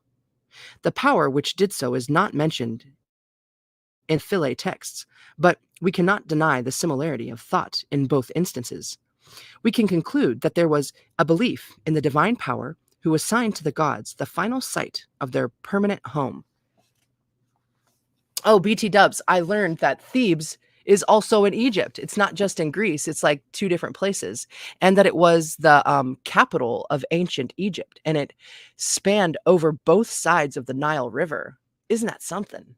The power which did so is not mentioned in Philae texts, but we cannot deny the similarity of thought in both instances. We can conclude that there was a belief in the divine power who assigned to the gods the final site of their permanent home. Oh, BT dubs, I learned that Thebes is also in Egypt. It's not just in Greece, it's like two different places. And that it was the capital of ancient Egypt, and it spanned over both sides of the Nile River. Isn't that something?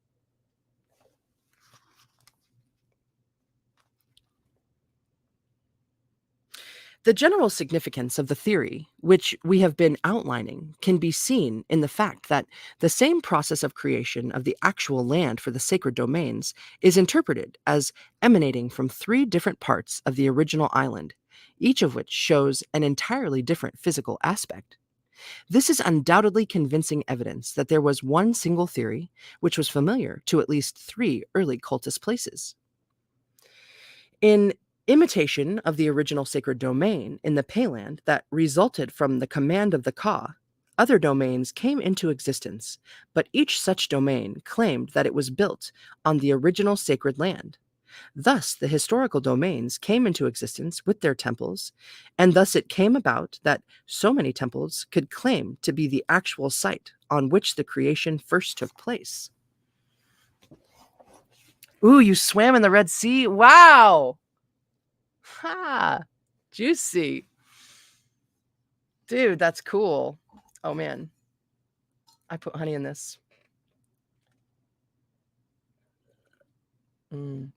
The general significance of the theory, which we have been outlining, can be seen in the fact that the same process of creation of the actual land for the sacred domains is interpreted as emanating from three different parts of the original island, each of which shows an entirely different physical aspect. This is undoubtedly convincing evidence that there was one single theory which was familiar to at least three early cultist places. In imitation of the original sacred domain in the Payland that resulted from the command of the Ka, other domains came into existence, but each such domain claimed that it was built on the original sacred land. Thus, the historical domains came into existence with their temples, and thus it came about that so many temples could claim to be the actual site on which the creation first took place. Ooh, you swam in the Red Sea? Wow! Ha! Juicy. Dude, that's cool. Oh man. I put honey in this. Mm.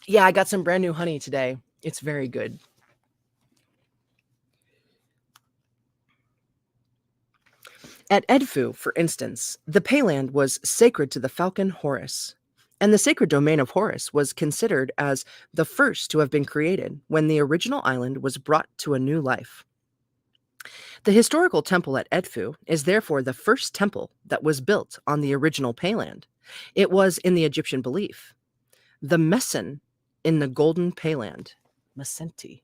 Yeah, I got some brand new honey today. It's very good. At Edfu, for instance, the Payland was sacred to the falcon Horus, and the sacred domain of Horus was considered as the first to have been created when the original island was brought to a new life. The historical temple at Edfu is therefore the first temple that was built on the original Payland. It was, in the Egyptian belief, the Messen in the Golden Payland. Mesenti.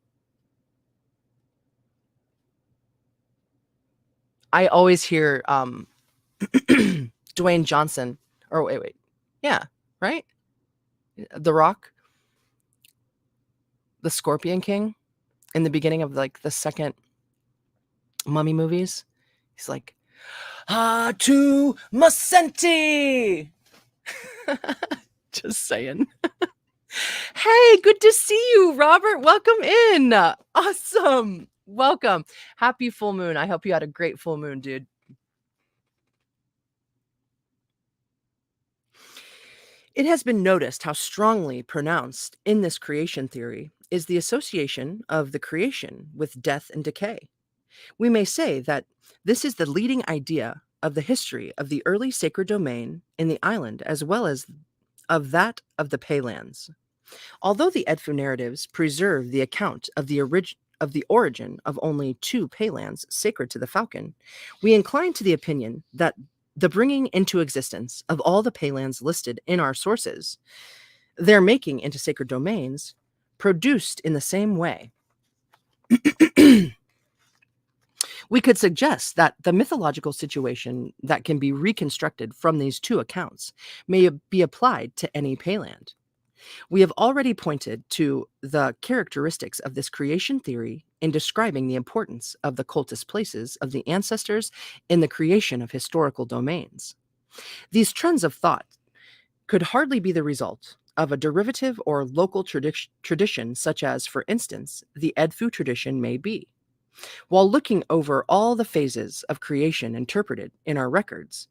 I always hear Dwayne Johnson, or wait. Yeah, right? The Rock, the Scorpion King, in the beginning of like the second Mummy movies. He's like, to Mesenti! Just saying. Hey, good to see you, Robert. Welcome in. Awesome. Welcome. Happy full moon. I hope you had a great full moon, dude. It has been noticed how strongly pronounced in this creation theory is the association of the creation with death and decay. We may say that this is the leading idea of the history of the early sacred domain in the island as well as of that of the Paylands. Although the Edfu narratives preserve the account of the origin of only two Paylands sacred to the falcon, we incline to the opinion that the bringing into existence of all the Paylands listed in our sources, their making into sacred domains, produced in the same way. We could suggest that the mythological situation that can be reconstructed from these two accounts may be applied to any Payland. We have already pointed to the characteristics of this creation theory in describing the importance of the cultist places of the ancestors in the creation of historical domains. These trends of thought could hardly be the result of a derivative or local tradition, such as, for instance, the Edfu tradition may be. While looking over all the phases of creation interpreted in our records,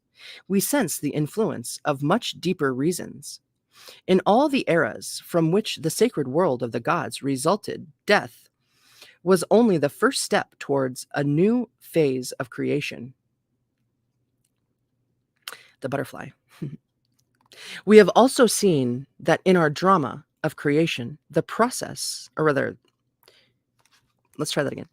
we sense the influence of much deeper reasons. In all the eras from which the sacred world of the gods resulted, death was only the first step towards a new phase of creation. The butterfly. We have also seen that in our drama of creation, the process, or rather, let's try that again.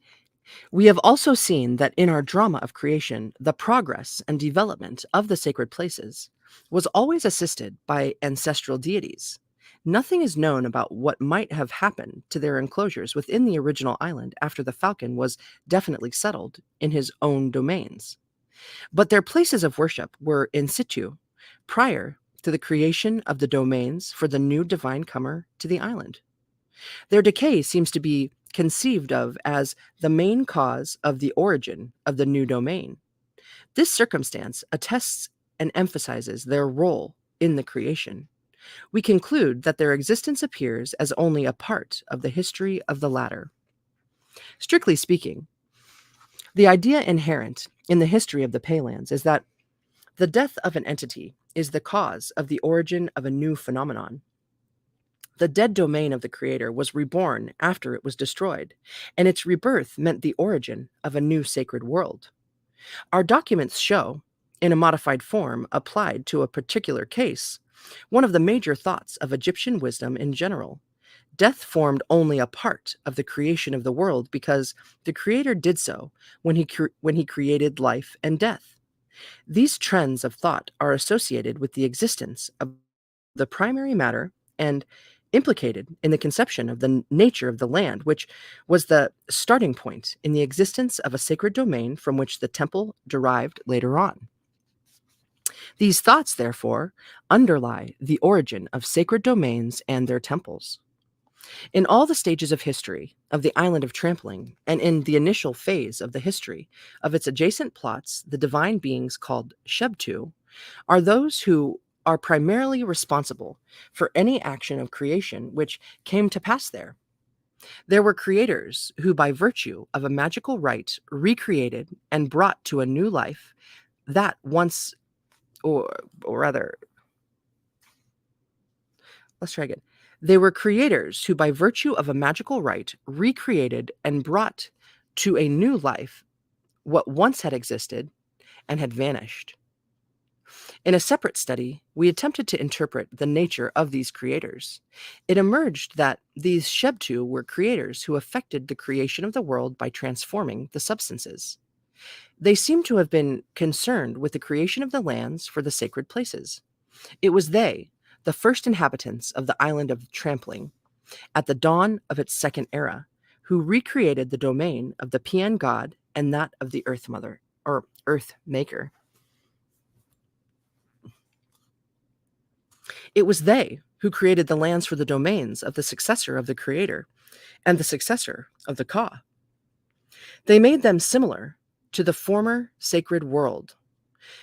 We have also seen that in our drama of creation, the progress and development of the sacred places was always assisted by ancestral deities. Nothing is known about what might have happened to their enclosures within the original island after the falcon was definitely settled in his own domains. But their places of worship were in situ prior to the creation of the domains for the new divine comer to the island. Their decay seems to be conceived of as the main cause of the origin of the new domain. This circumstance attests and emphasizes their role in the creation. We conclude that their existence appears as only a part of the history of the latter. Strictly speaking, the idea inherent in the history of the Paylands is that the death of an entity is the cause of the origin of a new phenomenon. The dead domain of the creator was reborn after it was destroyed, and its rebirth meant the origin of a new sacred world. Our documents show, in a modified form applied to a particular case, one of the major thoughts of Egyptian wisdom in general. Death formed only a part of the creation of the world because the creator did so when he created life and death. These trends of thought are associated with the existence of the primary matter and implicated in the conception of the nature of the land, which was the starting point in the existence of a sacred domain from which the temple derived later on. These thoughts, therefore, underlie the origin of sacred domains and their temples. In all the stages of history of the island of Trampling, and in the initial phase of the history of its adjacent plots, the divine beings called Shebtu are those who are primarily responsible for any action of creation which came to pass there. There were creators who, by virtue of a magical rite, recreated and brought to a new life that once, or rather, let's try again. They were creators who, by virtue of a magical rite, recreated and brought to a new life what once had existed and had vanished. In a separate study, we attempted to interpret the nature of these creators. It emerged that these Shebtu were creators who affected the creation of the world by transforming the substances. They seem to have been concerned with the creation of the lands for the sacred places. It was they, the first inhabitants of the island of Trampling, at the dawn of its second era, who recreated the domain of the Pian god and that of the Earth Mother, or Earth Maker. It was they who created the lands for the domains of the successor of the Creator and the successor of the Ka. They made them similar to the former sacred world.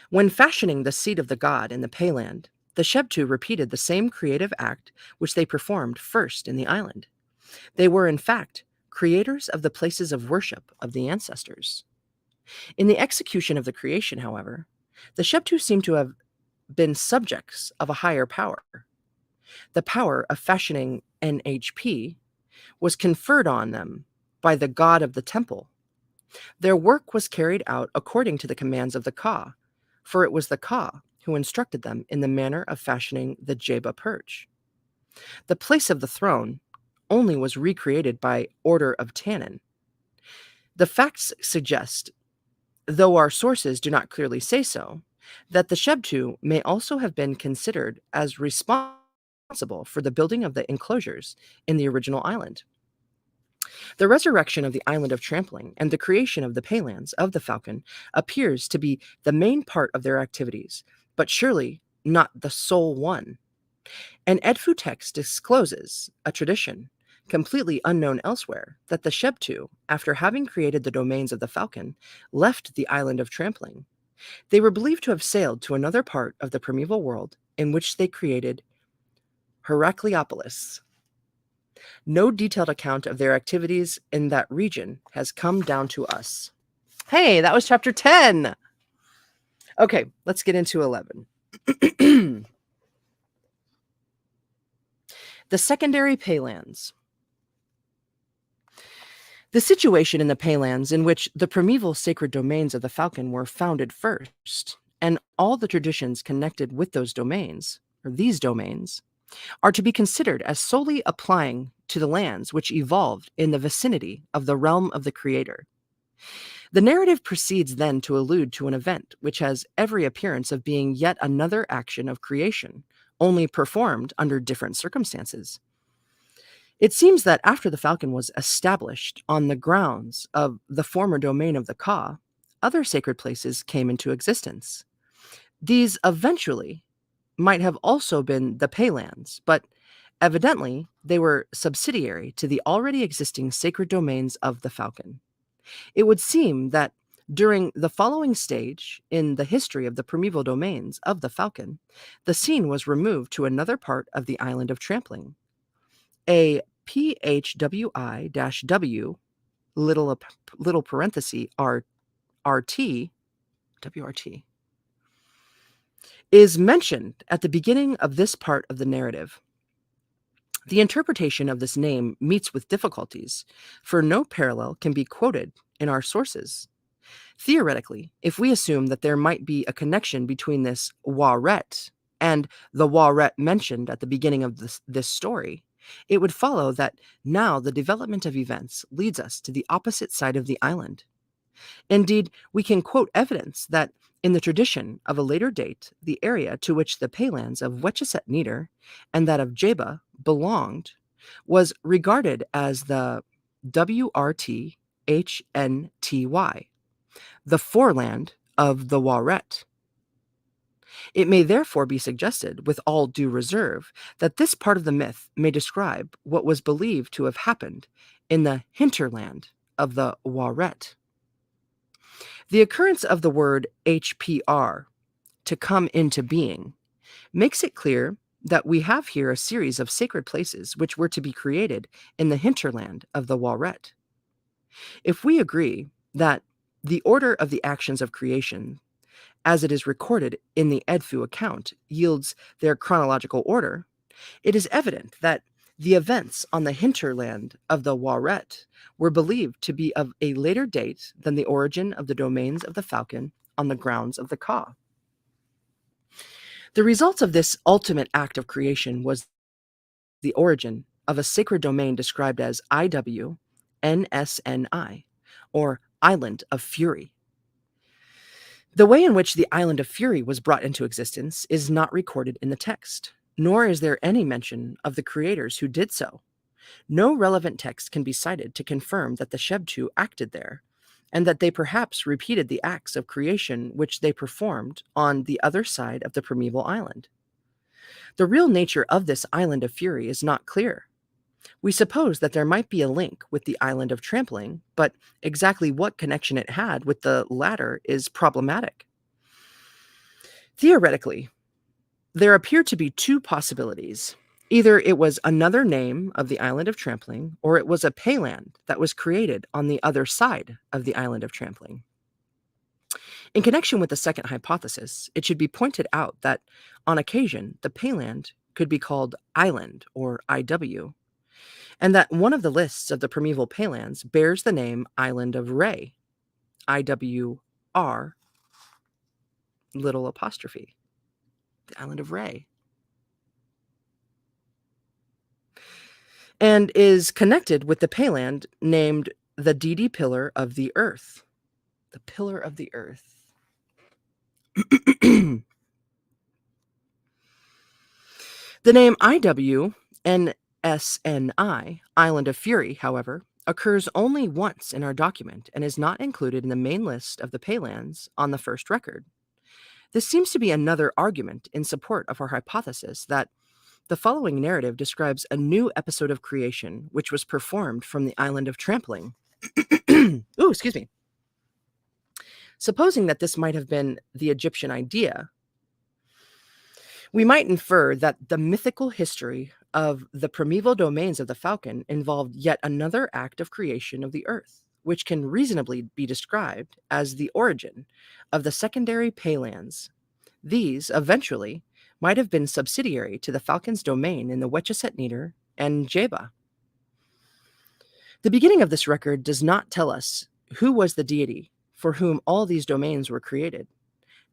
When fashioning the seat of the god in the Payland, the Shebtu repeated the same creative act which they performed first in the island. They were, in fact, creators of the places of worship of the ancestors. In the execution of the creation, however, the Shebtu seem to have been subjects of a higher power. The power of fashioning NHP was conferred on them by the god of the temple. Their work was carried out according to the commands of the Ka, for it was the Ka who instructed them in the manner of fashioning the Jeba perch. The place of the throne only was recreated by order of Tannin. The facts suggest, though our sources do not clearly say so, that the Shebtu may also have been considered as responsible for the building of the enclosures in the original island. The resurrection of the island of Trampling and the creation of the Paylands of the Falcon appears to be the main part of their activities, but surely not the sole one. An Edfu text discloses a tradition, completely unknown elsewhere, that the Shebtu, after having created the domains of the Falcon, left the island of Trampling. They were believed to have sailed to another part of the primeval world in which they created Heracleopolis. No detailed account of their activities in that region has come down to us. Hey, that was chapter 10. Okay, let's get into 11. The secondary paylands. The situation in the paylands in which the primeval sacred domains of the falcon were founded first, and all the traditions connected with those domains, or these domains, are to be considered as solely applying to the lands which evolved in the vicinity of the realm of the Creator. The narrative proceeds then to allude to an event which has every appearance of being yet another action of creation, only performed under different circumstances. It seems that after the falcon was established on the grounds of the former domain of the Ka, other sacred places came into existence. These eventually might have also been the Paylands, but evidently they were subsidiary to the already existing sacred domains of the falcon. It would seem that during the following stage in the history of the primeval domains of the falcon, the scene was removed to another part of the island of Trampling. A PHWI-W little parenthesis RT WRT is mentioned at the beginning of this part of the narrative. The interpretation of this name meets with difficulties, for no parallel can be quoted in our sources. Theoretically, if we assume that there might be a connection between this Waret and the Waret mentioned at the beginning of this story, it would follow that now the development of events leads us to the opposite side of the island. Indeed, we can quote evidence that in the tradition of a later date, the area to which the paylands of Wetchesset Neder and that of Jeba belonged was regarded as the WRTHNTY, the foreland of the Waret. It may therefore be suggested, with all due reserve, that this part of the myth may describe what was believed to have happened in the hinterland of the Waret. The occurrence of the word HPR, to come into being, makes it clear that we have here a series of sacred places which were to be created in the hinterland of the Waret. If we agree that the order of the actions of creation, as it is recorded in the Edfu account, yields their chronological order, it is evident that the events on the hinterland of the Waret were believed to be of a later date than the origin of the domains of the falcon on the grounds of the Ka. The result of this ultimate act of creation was the origin of a sacred domain described as IWNSNI, or Island of Fury. The way in which the Island of Fury was brought into existence is not recorded in the text, nor is there any mention of the creators who did so. No relevant text can be cited to confirm that the Shebtu acted there, and that they perhaps repeated the acts of creation which they performed on the other side of the primeval island. The real nature of this Island of Fury is not clear. We suppose that there might be a link with the Island of Trampling, but exactly what connection it had with the latter is problematic. Theoretically, there appear to be two possibilities. Either it was another name of the Island of Trampling, or it was a payland that was created on the other side of the Island of Trampling. In connection with the second hypothesis, it should be pointed out that, on occasion, the payland could be called Island, or IW, and that one of the lists of the primeval paylands bears the name Island of Rey, IWR, little apostrophe, the Island of Rey, and is connected with the payland named the Didi Pillar of the Earth. The Pillar of the Earth. The name IWNSNI, Island of Fury, however, occurs only once in our document and is not included in the main list of the paylands on the first record. This seems to be another argument in support of our hypothesis that the following narrative describes a new episode of creation which was performed from the Island of Trampling. Ooh, excuse me. Supposing that this might have been the Egyptian idea, we might infer that the mythical history of the primeval domains of the falcon involved yet another act of creation of the earth, which can reasonably be described as the origin of the secondary paylands. These, eventually, might have been subsidiary to the falcon's domain in the Wetchesset Neder and Jeba. The beginning of this record does not tell us who was the deity for whom all these domains were created.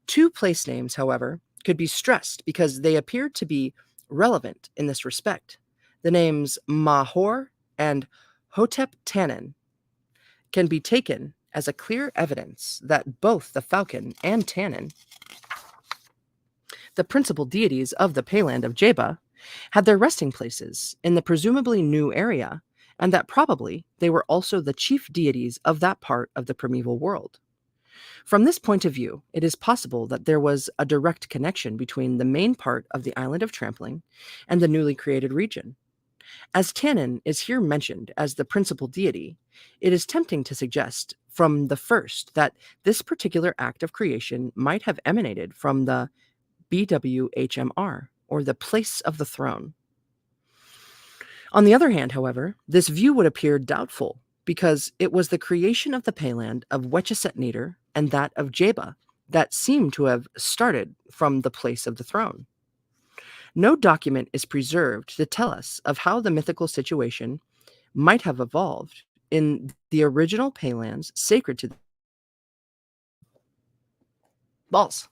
Two place names, however, could be stressed because they appear to be relevant in this respect. The names Mahor and Hotep Tannen can be taken as a clear evidence that both the falcon and Tannen, the principal deities of the Payland of Jeba, had their resting places in the presumably new area, and that probably they were also the chief deities of that part of the primeval world. From this point of view, it is possible that there was a direct connection between the main part of the island of Trampling and the newly created region. As Tannen is here mentioned as the principal deity, it is tempting to suggest from the first that this particular act of creation might have emanated from the BWHMR, or the place of the throne. On the other hand, however, this view would appear doubtful because it was the creation of the Payland of Wetchesset and that of Jeba that seem to have started from the place of the throne. No document is preserved to tell us of how the mythical situation might have evolved in the original Paylands sacred to the balls.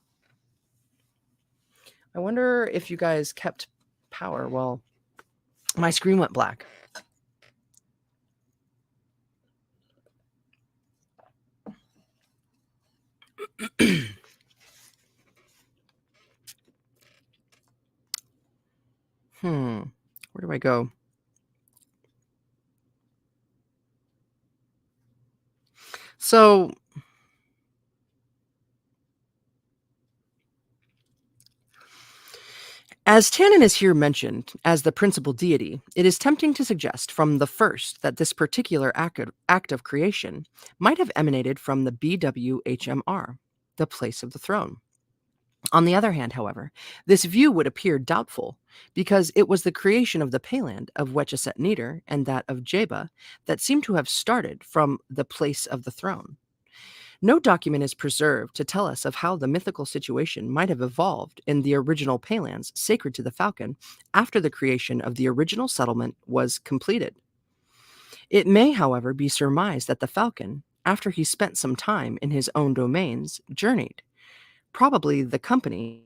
I wonder if you guys kept power. Well, my screen went black. Where do I go? So, as Tannen is here mentioned as the principal deity, it is tempting to suggest from the first that this particular act of creation might have emanated from the BWHMR, the place of the throne. On the other hand, however, this view would appear doubtful because it was the creation of the Payland of Wetchesset and that of Jeba that seemed to have started from the place of the throne. No document is preserved to tell us of how the mythical situation might have evolved in the original Paylands sacred to the falcon after the creation of the original settlement was completed. It may, however, be surmised that the falcon, after he spent some time in his own domains, journeyed, probably the company.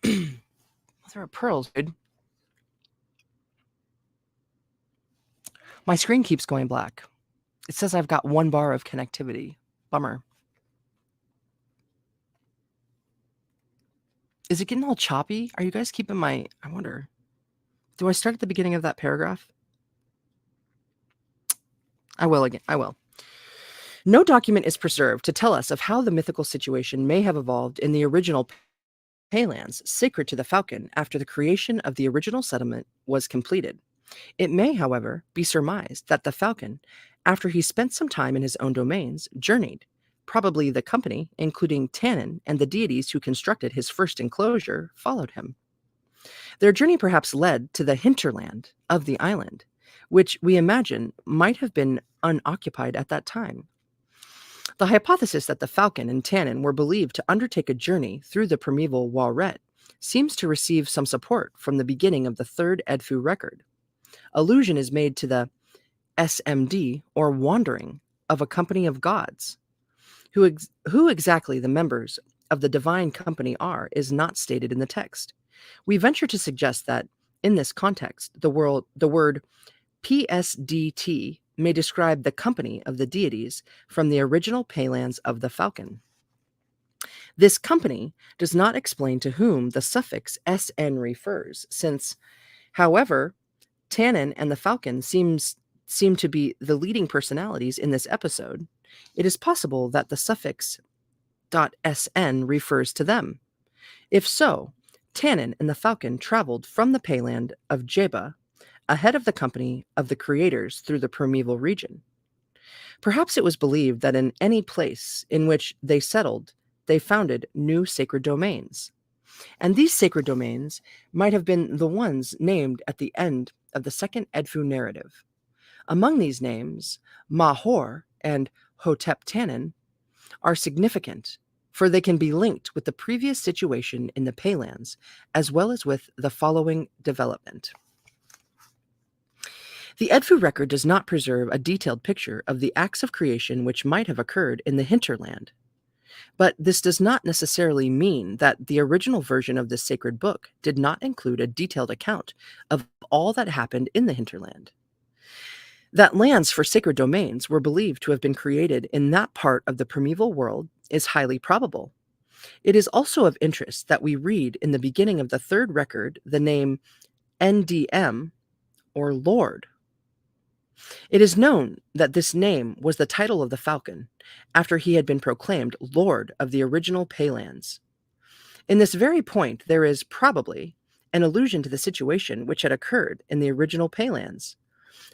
There are pearls, dude. My screen keeps going black. It says I've got 1 bar of connectivity. Bummer. Is it getting all choppy? Are you guys keeping my... I wonder. Do I start at the beginning of that paragraph? I will again. I will. No document is preserved to tell us of how the mythical situation may have evolved in the original Paylands sacred to the falcon after the creation of the original settlement was completed. It may, however, be surmised that the falcon, after he spent some time in his own domains, journeyed. Probably the company, including Tannen and the deities who constructed his first enclosure, followed him. Their journey perhaps led to the hinterland of the island, which we imagine might have been unoccupied at that time. The hypothesis that the falcon and Tannen were believed to undertake a journey through the primeval Wawret seems to receive some support from the beginning of the third Edfu record. Allusion is made to the SMD, or wandering, of a company of gods. Who exactly the members of the divine company are is not stated in the text. We venture to suggest that, in this context, the word PSDT may describe the company of the deities from the original Paylands of the falcon. This company does not explain to whom the suffix SN refers, since, however, Tannen and the falcon seem to be the leading personalities in this episode, it is possible that the suffix .sn refers to them. If so, Tannen and the falcon traveled from the Payland of Jeba ahead of the company of the creators through the primeval region. Perhaps it was believed that in any place in which they settled, they founded new sacred domains. And these sacred domains might have been the ones named at the end of the second Edfu narrative. Among these names, Mahor and Hotep Tannen are significant for they can be linked with the previous situation in the Paylands, as well as with the following development. The Edfu record does not preserve a detailed picture of the acts of creation which might have occurred in the hinterland. But this does not necessarily mean that the original version of this sacred book did not include a detailed account of all that happened in the hinterland. That lands for sacred domains were believed to have been created in that part of the primeval world is highly probable. It is also of interest that we read in the beginning of the third record the name NDM, or Lord. It is known that this name was the title of the falcon, after he had been proclaimed Lord of the original Paylands. In this very point, there is probably an allusion to the situation which had occurred in the original Paylands.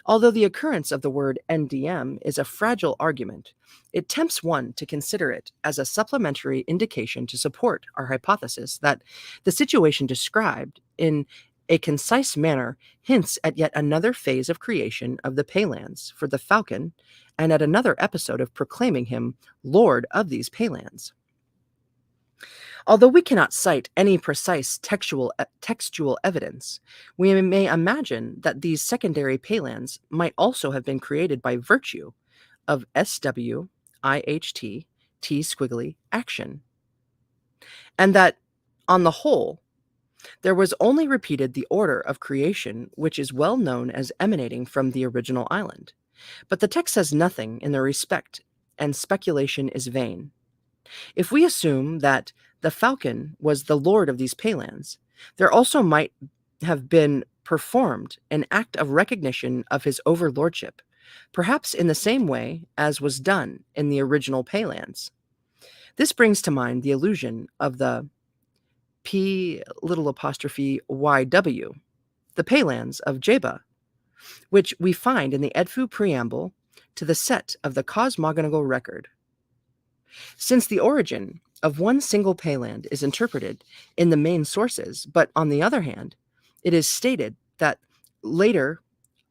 Although the occurrence of the word NDM is a fragile argument, it tempts one to consider it as a supplementary indication to support our hypothesis that the situation described in a concise manner hints at yet another phase of creation of the Paylands for the falcon and at another episode of proclaiming him Lord of these Paylands. Although we cannot cite any precise textual evidence, we may imagine that these secondary Paylands might also have been created by virtue of SWIHT T squiggly action, and that, on the whole, there was only repeated the order of creation which is well known as emanating from the original island. But the text says nothing in their respect, and speculation is vain. If we assume that the falcon was the lord of these Paylands, there also might have been performed an act of recognition of his overlordship, perhaps in the same way as was done in the original Paylands. This brings to mind the allusion of the P little apostrophe YW, the Paylands of Jeba, which we find in the Edfu preamble to the set of the cosmogonical record. Since the origin of one single Payland is interpreted in the main sources, but on the other hand, it is stated that later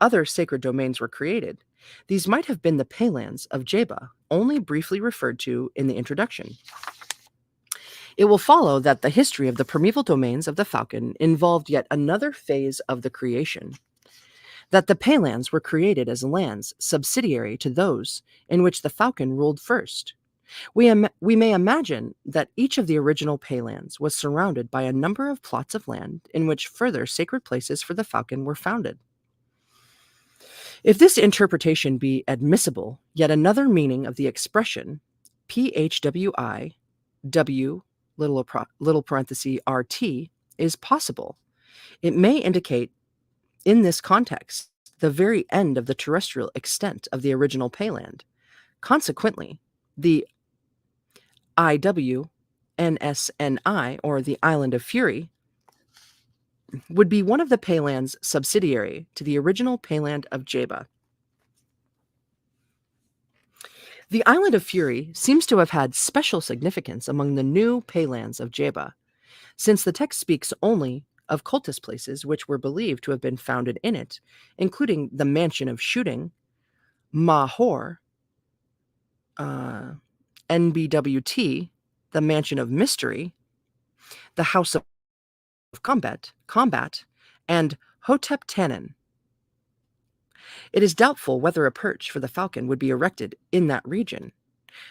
other sacred domains were created, these might have been the Paylands of Jeba, only briefly referred to in the introduction. It will follow that the history of the primeval domains of the falcon involved yet another phase of the creation, that the Paylands were created as lands subsidiary to those in which the falcon ruled first. We may imagine that each of the original Paylands was surrounded by a number of plots of land in which further sacred places for the falcon were founded. If this interpretation be admissible, yet another meaning of the expression PHWI W little parenthesis RT is possible. It may indicate, in this context, the very end of the terrestrial extent of the original Payland. Consequently, the IWNSNI, or the Island of Fury, would be one of the Paylands subsidiary to the original Payland of Jeba. The Island of Fury seems to have had special significance among the new Paylands of Jeba, since the text speaks only of cultist places which were believed to have been founded in it, including the Mansion of Shooting, Mahor, NBWT, the Mansion of Mystery, the House of Combat, and Hotep Tannen. It is doubtful whether a perch for the falcon would be erected in that region.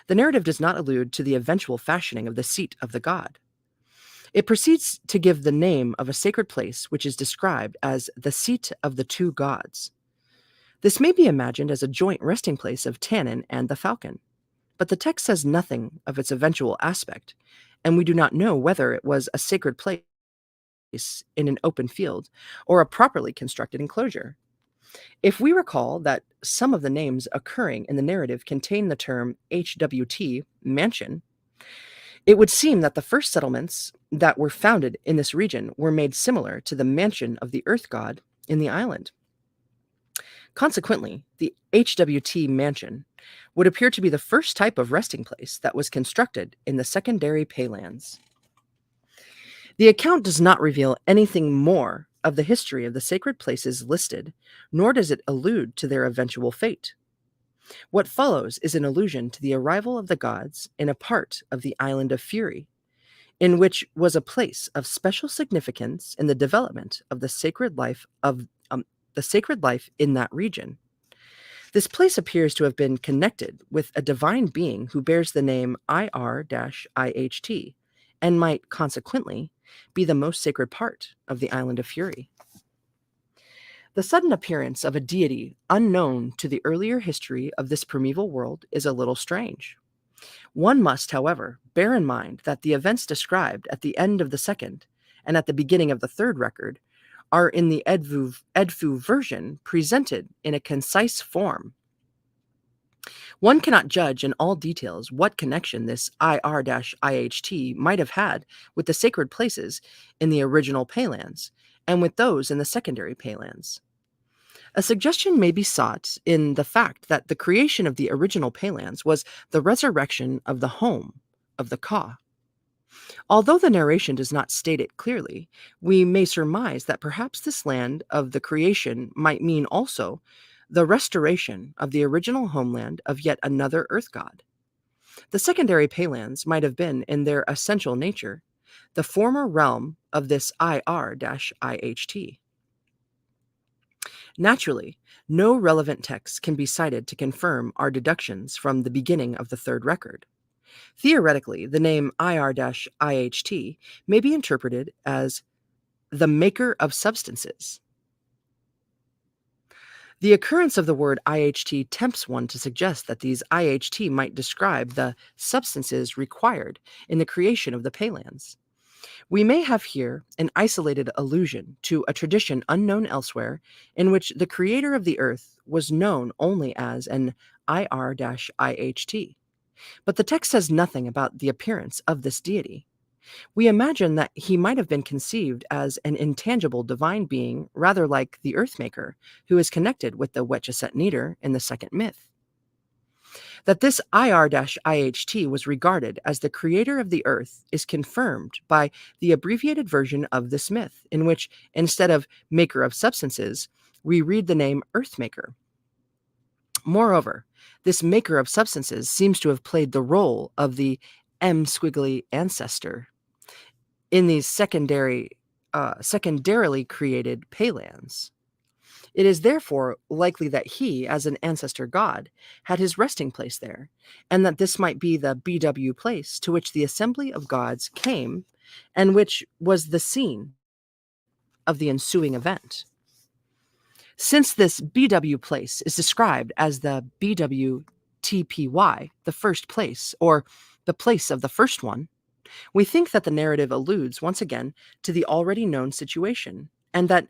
The narrative does not allude to the eventual fashioning of the seat of the god. It proceeds to give the name of a sacred place which is described as the seat of the two gods. This may be imagined as a joint resting place of Tannen and the falcon, but the text says nothing of its eventual aspect, and we do not know whether it was a sacred place in an open field or a properly constructed enclosure. If we recall that some of the names occurring in the narrative contain the term HWT, mansion, it would seem that the first settlements that were founded in this region were made similar to the mansion of the earth god in the island. Consequently, the HWT mansion would appear to be the first type of resting place that was constructed in the secondary Paylands. The account does not reveal anything more of the history of the sacred places listed, nor does it allude to their eventual fate. What follows is an allusion to the arrival of the gods in a part of the island of Fury, in which was a place of special significance in the development of the sacred life in that region. This place appears to have been connected with a divine being who bears the name IR-IHT and might consequently be the most sacred part of the island of Fury. The sudden appearance of a deity unknown to the earlier history of this primeval world is a little strange. One must, however, bear in mind that the events described at the end of the second and at the beginning of the third record are in the Edfu version presented in a concise form. One cannot judge in all details what connection this IR-IHT might have had with the sacred places in the original Paylands and with those in the secondary Paylands. A suggestion may be sought in the fact that the creation of the original Paylands was the resurrection of the home of the Ka. Although the narration does not state it clearly, we may surmise that perhaps this land of the creation might mean also the restoration of the original homeland of yet another earth god. The secondary Paylands might have been, in their essential nature, the former realm of this IR-IHT. Naturally, no relevant texts can be cited to confirm our deductions from the beginning of the third record. Theoretically, the name IR-IHT may be interpreted as the maker of substances. The occurrence of the word IHT tempts one to suggest that these IHT might describe the substances required in the creation of the Paylands. We may have here an isolated allusion to a tradition unknown elsewhere, in which the creator of the earth was known only as an IR-IHT. But the text says nothing about the appearance of this deity. We imagine that he might have been conceived as an intangible divine being, rather like the Earthmaker, who is connected with the Wetchesset Neter in the second myth. That this IR-IHT was regarded as the creator of the earth is confirmed by the abbreviated version of this myth, in which, instead of maker of substances, we read the name Earthmaker. Moreover, this maker of substances seems to have played the role of the M-squiggly ancestor in these secondarily created Paylands. It is therefore likely that he, as an ancestor god, had his resting place there, and that this might be the BW place to which the assembly of gods came, and which was the scene of the ensuing event. Since this BW place is described as the BWTPY, the first place, or the place of the first one, we think that the narrative alludes once again to the already known situation, and that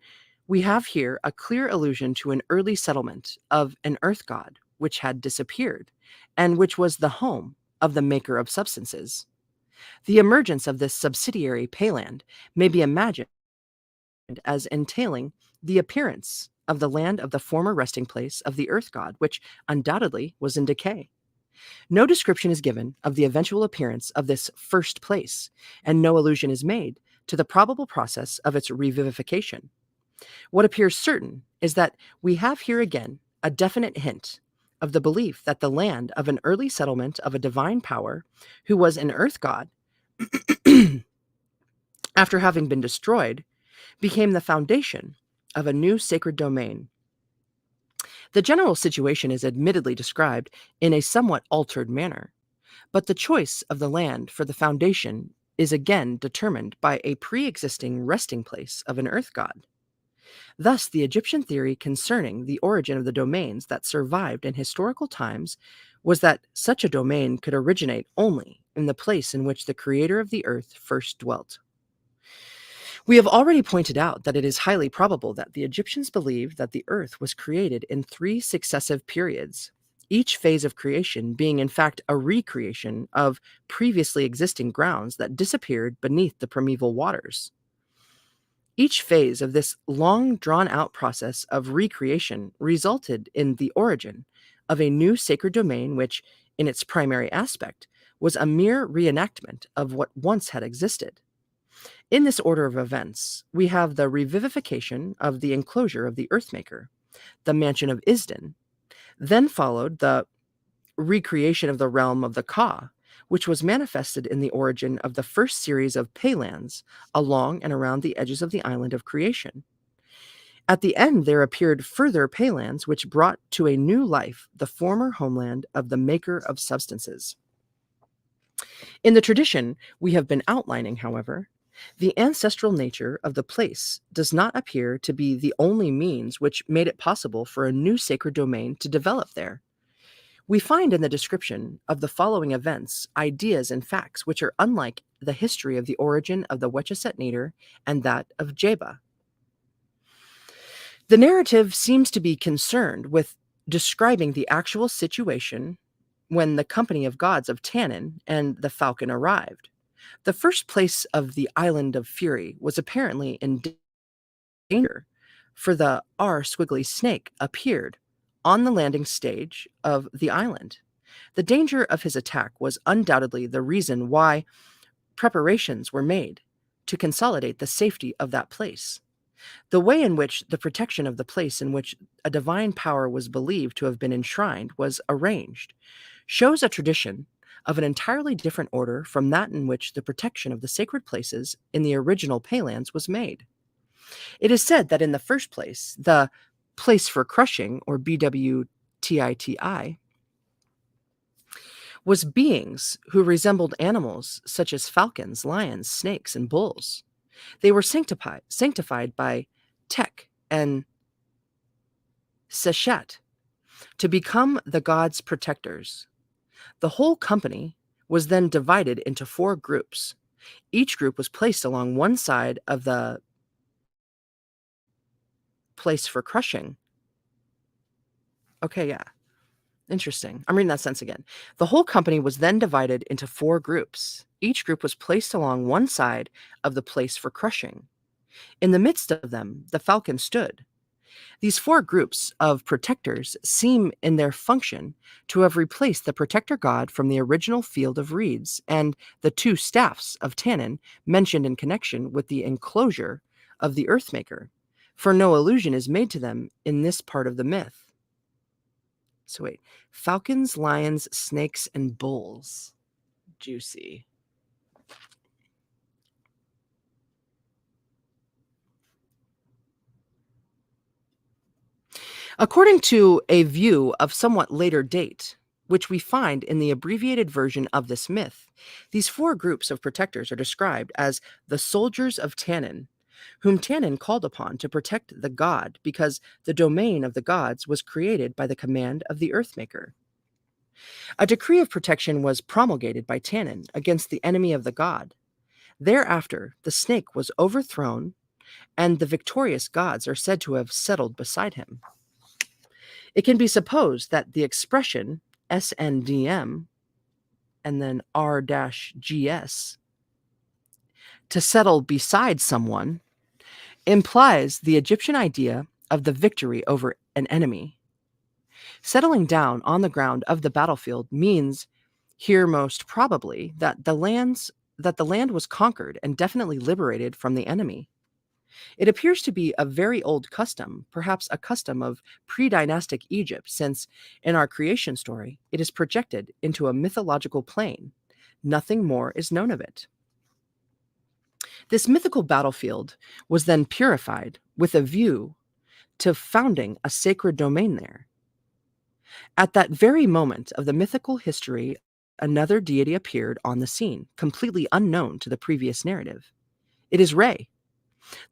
we have here a clear allusion to an early settlement of an earth god which had disappeared, and which was the home of the maker of substances. The emergence of this subsidiary Payland may be imagined as entailing the appearance of the land of the former resting place of the earth god, which undoubtedly was in decay. No description is given of the eventual appearance of this first place, and no allusion is made to the probable process of its revivification. What appears certain is that we have here again a definite hint of the belief that the land of an early settlement of a divine power, who was an earth god, after having been destroyed, became the foundation of a new sacred domain. The general situation is admittedly described in a somewhat altered manner, but the choice of the land for the foundation is again determined by a pre-existing resting place of an earth god. Thus, the Egyptian theory concerning the origin of the domains that survived in historical times was that such a domain could originate only in the place in which the creator of the earth first dwelt. We have already pointed out that it is highly probable that the Egyptians believed that the earth was created in 3 successive periods, each phase of creation being in fact a recreation of previously existing grounds that disappeared beneath the primeval waters. Each phase of this long drawn-out process of recreation resulted in the origin of a new sacred domain which, in its primary aspect, was a mere reenactment of what once had existed. In this order of events, we have the revivification of the enclosure of the Earthmaker, the mansion of Isden, Then followed the recreation of the realm of the Ka, which was manifested in the origin of the first series of paylands along and around the edges of the island of creation. At the end, there appeared further paylands which brought to a new life the former homeland of the maker of substances. In the tradition we have been outlining, however, the ancestral nature of the place does not appear to be the only means which made it possible for a new sacred domain to develop there. We find in the description of the following events ideas and facts which are unlike the history of the origin of the Wetchesset Nader and that of Jeba. The narrative seems to be concerned with describing the actual situation when the company of gods of Tannin and the falcon arrived. The first place of the Island of Fury was apparently in danger, for the R. Squiggly snake appeared on the landing stage of the island. The danger of his attack was undoubtedly the reason why preparations were made to consolidate the safety of that place. The way in which the protection of the place in which a divine power was believed to have been enshrined was arranged shows a tradition of an entirely different order from that in which the protection of the sacred places in the original Paylands was made. It is said that in the first place, the place for crushing, or BWTITI, was beings who resembled animals such as falcons, lions, snakes, and bulls. They were sanctified by Tek and Sechet to become the gods' protectors. The whole company was then divided into 4 groups. Each group was placed along one side of the place for crushing. Okay, yeah. Interesting. I'm reading that sentence again. The whole company was then divided into 4 groups. Each group was placed along one side of the place for crushing. In the midst of them, the falcon stood. These 4 groups of protectors seem in their function to have replaced the protector god from the original field of reeds and the 2 staffs of Tannin mentioned in connection with the enclosure of the Earthmaker, for no allusion is made to them in this part of the myth. So wait, falcons, lions, snakes, and bulls. Juicy. According to a view of somewhat later date, which we find in the abbreviated version of this myth, these 4 groups of protectors are described as the soldiers of Tannin, whom Tannin called upon to protect the god because the domain of the gods was created by the command of the Earthmaker. A decree of protection was promulgated by Tannin against the enemy of the god. Thereafter, the snake was overthrown, and the victorious gods are said to have settled beside him. It can be supposed that the expression SNDM and then R-GS, to settle beside someone, implies the Egyptian idea of the victory over an enemy. Settling down on the ground of the battlefield means here most probably that the land was conquered and definitely liberated from the enemy. It appears to be a very old custom, perhaps a custom of pre-dynastic Egypt, since in our creation story it is projected into a mythological plane. Nothing more is known of it. This mythical battlefield was then purified with a view to founding a sacred domain there. At that very moment of the mythical history, another deity appeared on the scene, completely unknown to the previous narrative. It is Re.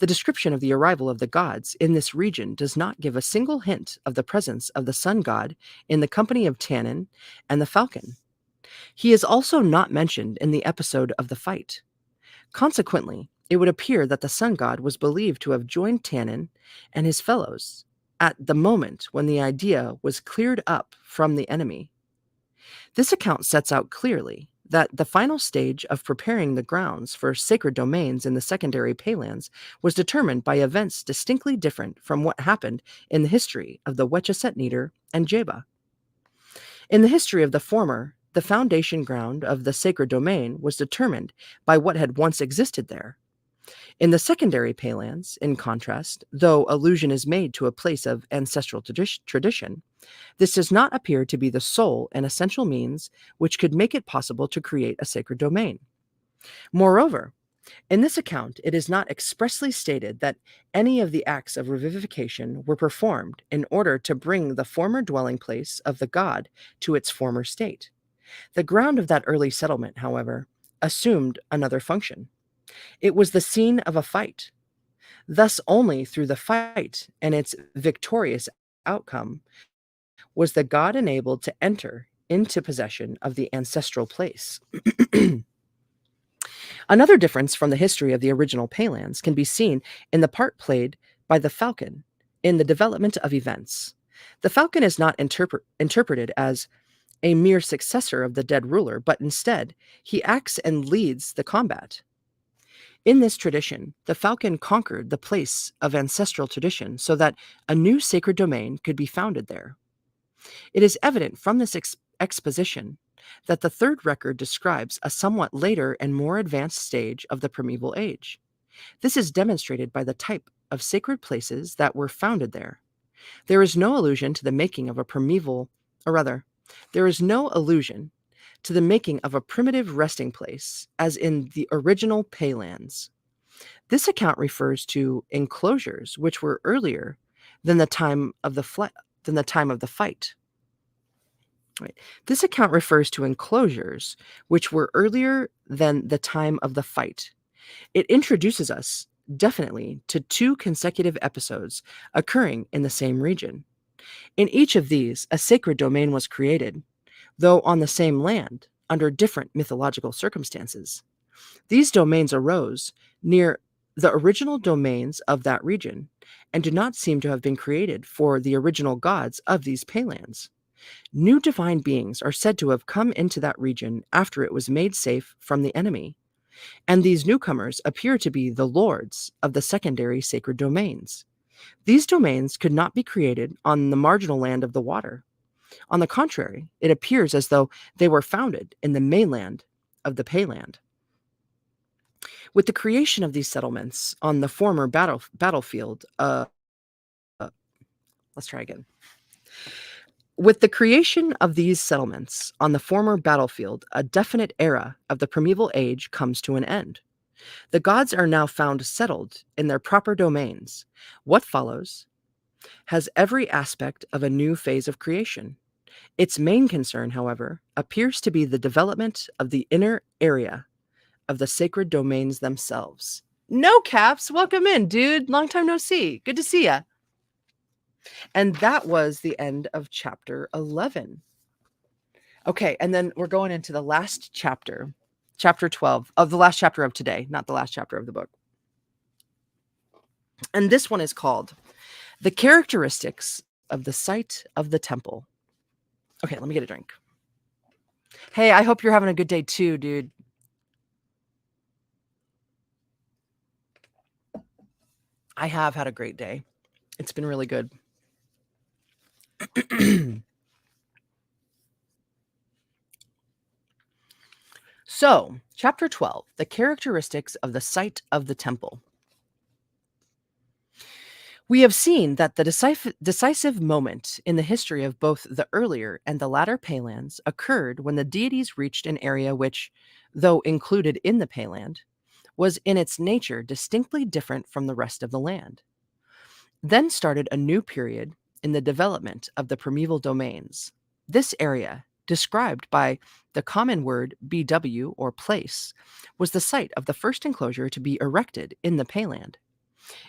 The description of the arrival of the gods in this region does not give a single hint of the presence of the sun god in the company of Tannin and the falcon. He is also not mentioned in the episode of the fight. Consequently, it would appear that the sun god was believed to have joined Tannin and his fellows at the moment when the idea was cleared up from the enemy. This account sets out clearly that the final stage of preparing the grounds for sacred domains in the secondary Paylands was determined by events distinctly different from what happened in the history of the Wetchesset Nader and Jeba. In the history of the former, the foundation ground of the sacred domain was determined by what had once existed there. In the secondary Paleans, in contrast, though allusion is made to a place of ancestral tradition, this does not appear to be the sole and essential means which could make it possible to create a sacred domain. Moreover, in this account, it is not expressly stated that any of the acts of revivification were performed in order to bring the former dwelling place of the god to its former state. The ground of that early settlement, however, assumed another function. It was the scene of a fight. Thus, only through the fight and its victorious outcome was the god enabled to enter into possession of the ancestral place. Another difference from the history of the original Paleans can be seen in the part played by the falcon in the development of events. The falcon is not interpreted as a mere successor of the dead ruler, but instead, he acts and leads the combat. In this tradition, the falcon conquered the place of ancestral tradition so that a new sacred domain could be founded there. It is evident from this exposition that the third record describes a somewhat later and more advanced stage of the primeval age. This is demonstrated by the type of sacred places that were founded there. There is no allusion to the making of a there is no allusion to the making of a primitive resting place, as in the original Paleans. This account refers to enclosures which were earlier than the time of the fight. Right. This account refers to enclosures which were earlier than the time of the fight. It introduces us definitely to two consecutive episodes occurring in the same region. In each of these, a sacred domain was created, though on the same land, under different mythological circumstances. These domains arose near the original domains of that region, and do not seem to have been created for the original gods of these Paleans. New divine beings are said to have come into that region after it was made safe from the enemy, and these newcomers appear to be the lords of the secondary sacred domains. These domains could not be created on the marginal land of the water. On the contrary, it appears as though they were founded in the mainland of the Payland. With the creation of these settlements on the former battlefield, let's try again. With the creation of these settlements on the former battlefield, a definite era of the primeval age comes to an end. The gods are now found settled in their proper domains. What follows has every aspect of a new phase of creation. Its main concern, however, appears to be the development of the inner area of the sacred domains themselves. No Caps, welcome in, dude. Long time no see. Good to see ya. And that was the end of chapter 11. Okay, and then we're going into the last chapter, chapter 12, of the last chapter of today, not the last chapter of the book. And this one is called The Characteristics of the Site of the Temple. Okay, let me get a drink. Hey, I hope you're having a good day too, dude. I have had a great day. It's been really good. So, chapter 12, the characteristics of the site of the temple. We have seen that the decisive moment in the history of both the earlier and the latter Paylands occurred when the deities reached an area which, though included in the Payland, was in its nature distinctly different from the rest of the land. Then started a new period in the development of the primeval domains. This area, described by the common word BW or place, was the site of the first enclosure to be erected in the Payland.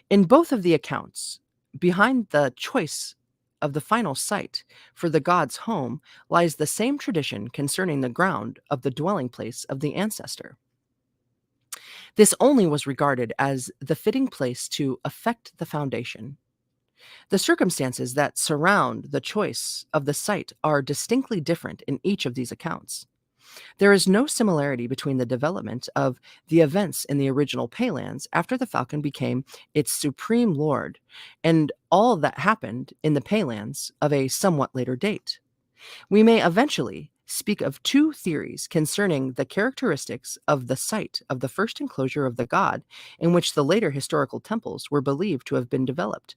In both of the accounts, behind the choice of the final site for the god's home lies the same tradition concerning the ground of the dwelling place of the ancestor. This only was regarded as the fitting place to effect the foundation. The circumstances that surround the choice of the site are distinctly different in each of these accounts. There is no similarity between the development of the events in the original Paylands after the Falcon became its supreme lord, and all that happened in the Paylands of a somewhat later date. We may eventually speak of two theories concerning the characteristics of the site of the first enclosure of the god in which the later historical temples were believed to have been developed,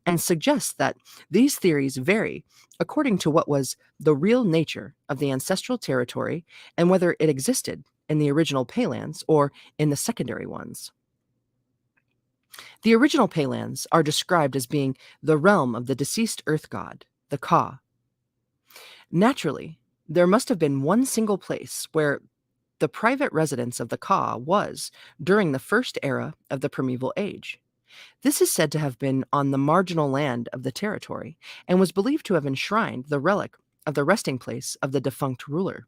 and suggests that these theories vary according to what was the real nature of the ancestral territory and whether it existed in the original Paylands or in the secondary ones. The original Paylands are described as being the realm of the deceased earth god, the Ka. Naturally, there must have been one single place where the private residence of the Ka was during the first era of the primeval age. This is said to have been on the marginal land of the territory and was believed to have enshrined the relic of the resting place of the defunct ruler.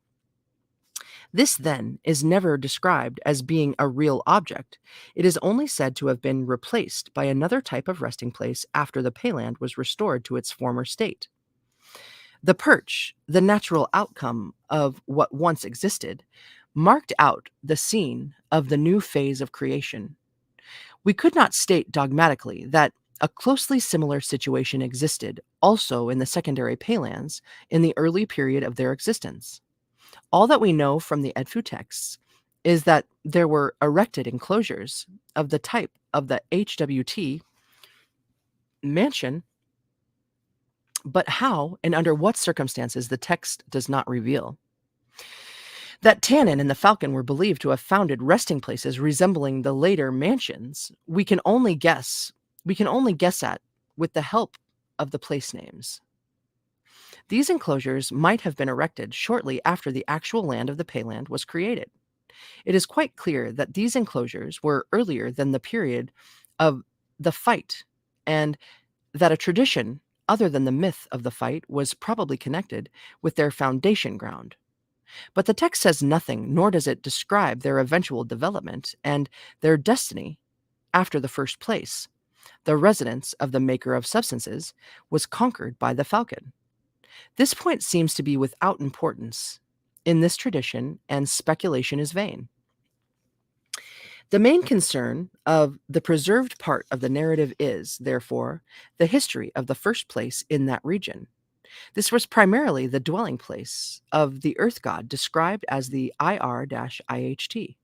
This, then, is never described as being a real object. It is only said to have been replaced by another type of resting place after the Payland was restored to its former state. The perch, the natural outcome of what once existed, marked out the scene of the new phase of creation. We could not state dogmatically that a closely similar situation existed also in the secondary Paylands in the early period of their existence. All that we know from the Edfu texts is that there were erected enclosures of the type of the HWT mansion, but how and under what circumstances the text does not reveal. That Tannin and the Falcon were believed to have founded resting places resembling the later mansions, we can only guess at with the help of the place names. These enclosures might have been erected shortly after the actual land of the Payland was created. It is quite clear that these enclosures were earlier than the period of the fight, and that a tradition other than the myth of the fight was probably connected with their foundation ground. But the text says nothing, nor does it describe their eventual development and their destiny after the first place. The residence of the maker of substances was conquered by the falcon. This point seems to be without importance in this tradition, and speculation is vain. The main concern of the preserved part of the narrative is, therefore, the history of the first place in that region. This was primarily the dwelling place of the earth god described as the IR-IHT.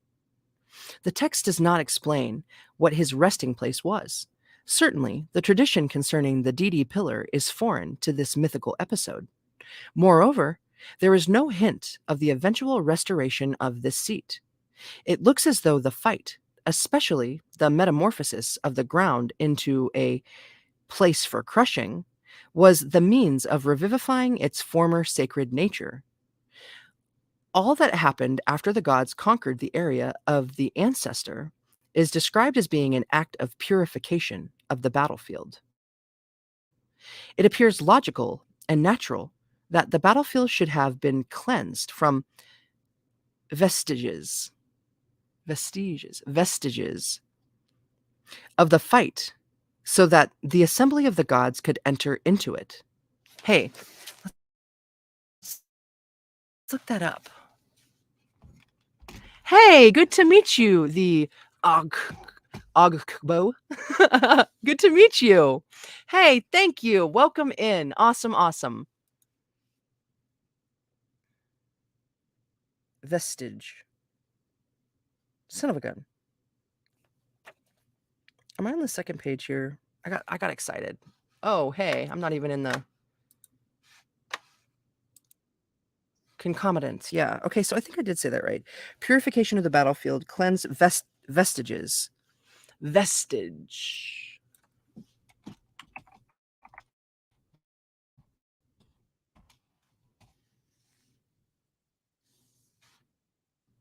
The text does not explain what his resting place was. Certainly, the tradition concerning the DD pillar is foreign to this mythical episode. Moreover, there is no hint of the eventual restoration of this seat. It looks as though the fight, especially the metamorphosis of the ground into a place for crushing, was the means of revivifying its former sacred nature. All that happened after the gods conquered the area of the ancestor is described as being an act of purification of the battlefield. It appears logical and natural that the battlefield should have been cleansed from vestiges of the fight so that the assembly of the gods could enter into it. Hey, let's look that up. Hey, good to meet you, the Ogbo. Good to meet you. Hey, thank you. Welcome in. Awesome, awesome. Vestige. Son of a gun. Am I on the second page here? I got excited. Oh, hey, I'm not even in the concomitants. Yeah. Okay, so I think I did say that right. Purification of the battlefield, cleanse vestiges. Vestige.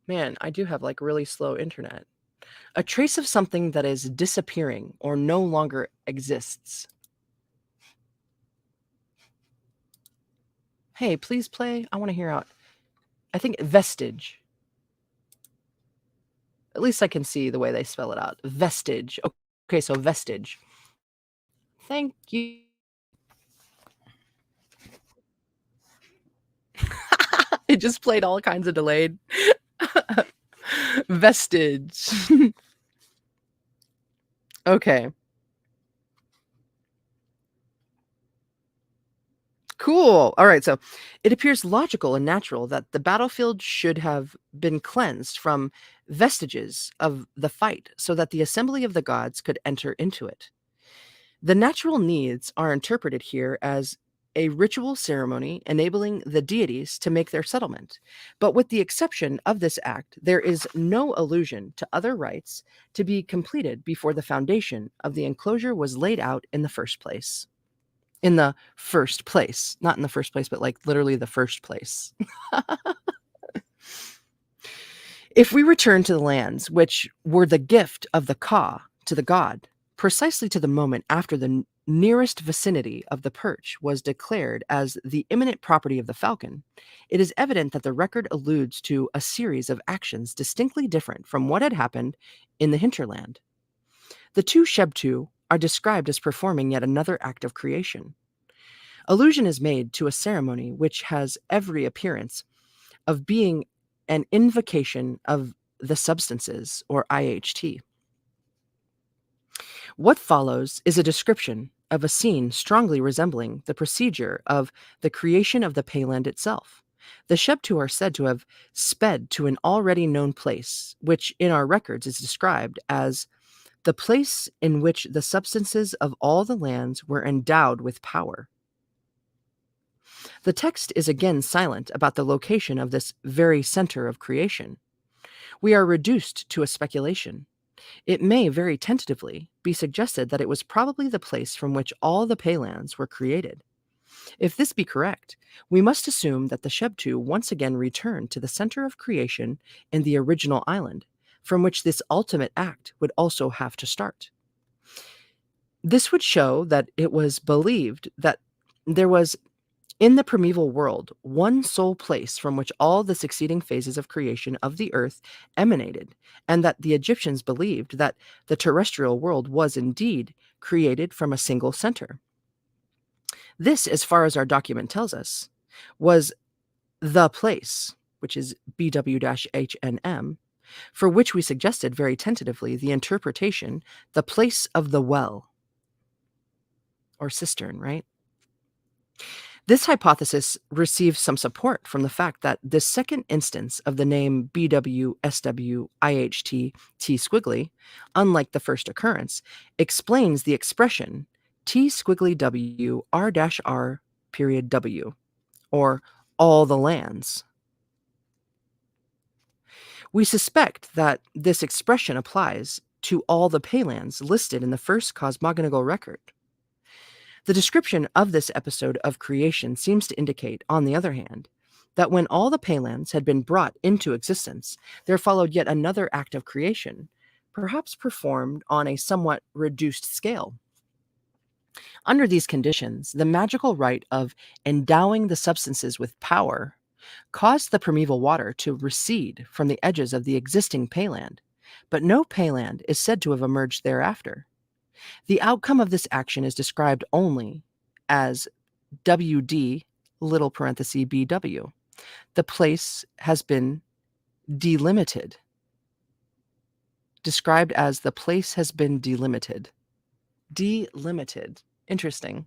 Man, I do have like really slow internet. A trace of something that is disappearing or no longer exists. Hey, please play. I want to hear out. I think vestige. At least I can see the way they spell it out. Vestige. Okay, so vestige. Thank you. It just played all kinds of delayed. Vestige. Okay. Cool. All right. So it appears logical and natural that the battlefield should have been cleansed from vestiges of the fight so that the assembly of the gods could enter into it. The natural needs are interpreted here as a ritual ceremony enabling the deities to make their settlement. But with the exception of this act, there is no allusion to other rites to be completed before the foundation of the enclosure was laid out in the first place. In the first place, not in the first place, but like literally the first place. If we return to the lands which were the gift of the Ka to the god, precisely to the moment after the nearest vicinity of the perch was declared as the imminent property of the falcon, it is evident that the record alludes to a series of actions distinctly different from what had happened in the hinterland. The two Shebtu are described as performing yet another act of creation. Allusion is made to a ceremony which has every appearance of being an invocation of the substances, or IHT. What follows is a description of a scene strongly resembling the procedure of the creation of the Payland itself. The Shebtu are said to have sped to an already known place, which in our records is described as the place in which the substances of all the lands were endowed with power. The text is again silent about the location of this very center of creation. We are reduced to a speculation. It may very tentatively be suggested that it was probably the place from which all the Paylands were created. If this be correct, we must assume that the Shebtu once again returned to the center of creation in the original island, from which this ultimate act would also have to start. This would show that it was believed that there was in the primeval world, one sole place from which all the succeeding phases of creation of the earth emanated, and that the Egyptians believed that the terrestrial world was indeed created from a single center. This, as far as our document tells us, was the place, which is BW-HNM, for which we suggested very tentatively the interpretation, the place of the well, or cistern, right? This hypothesis receives some support from the fact that this second instance of the name BWSWIHT T squiggly, unlike the first occurrence, explains the expression T squiggly W R period W, or all the lands. We suspect that this expression applies to all the Paylands listed in the first cosmogonical record. The description of this episode of creation seems to indicate, on the other hand, that when all the Paylands had been brought into existence, there followed yet another act of creation, perhaps performed on a somewhat reduced scale. Under these conditions, the magical rite of endowing the substances with power caused the primeval water to recede from the edges of the existing Payland, but no Payland is said to have emerged thereafter. The outcome of this action is described only as WD little parenthesis BW. The place has been delimited. Described as the place has been delimited. Delimited. Interesting.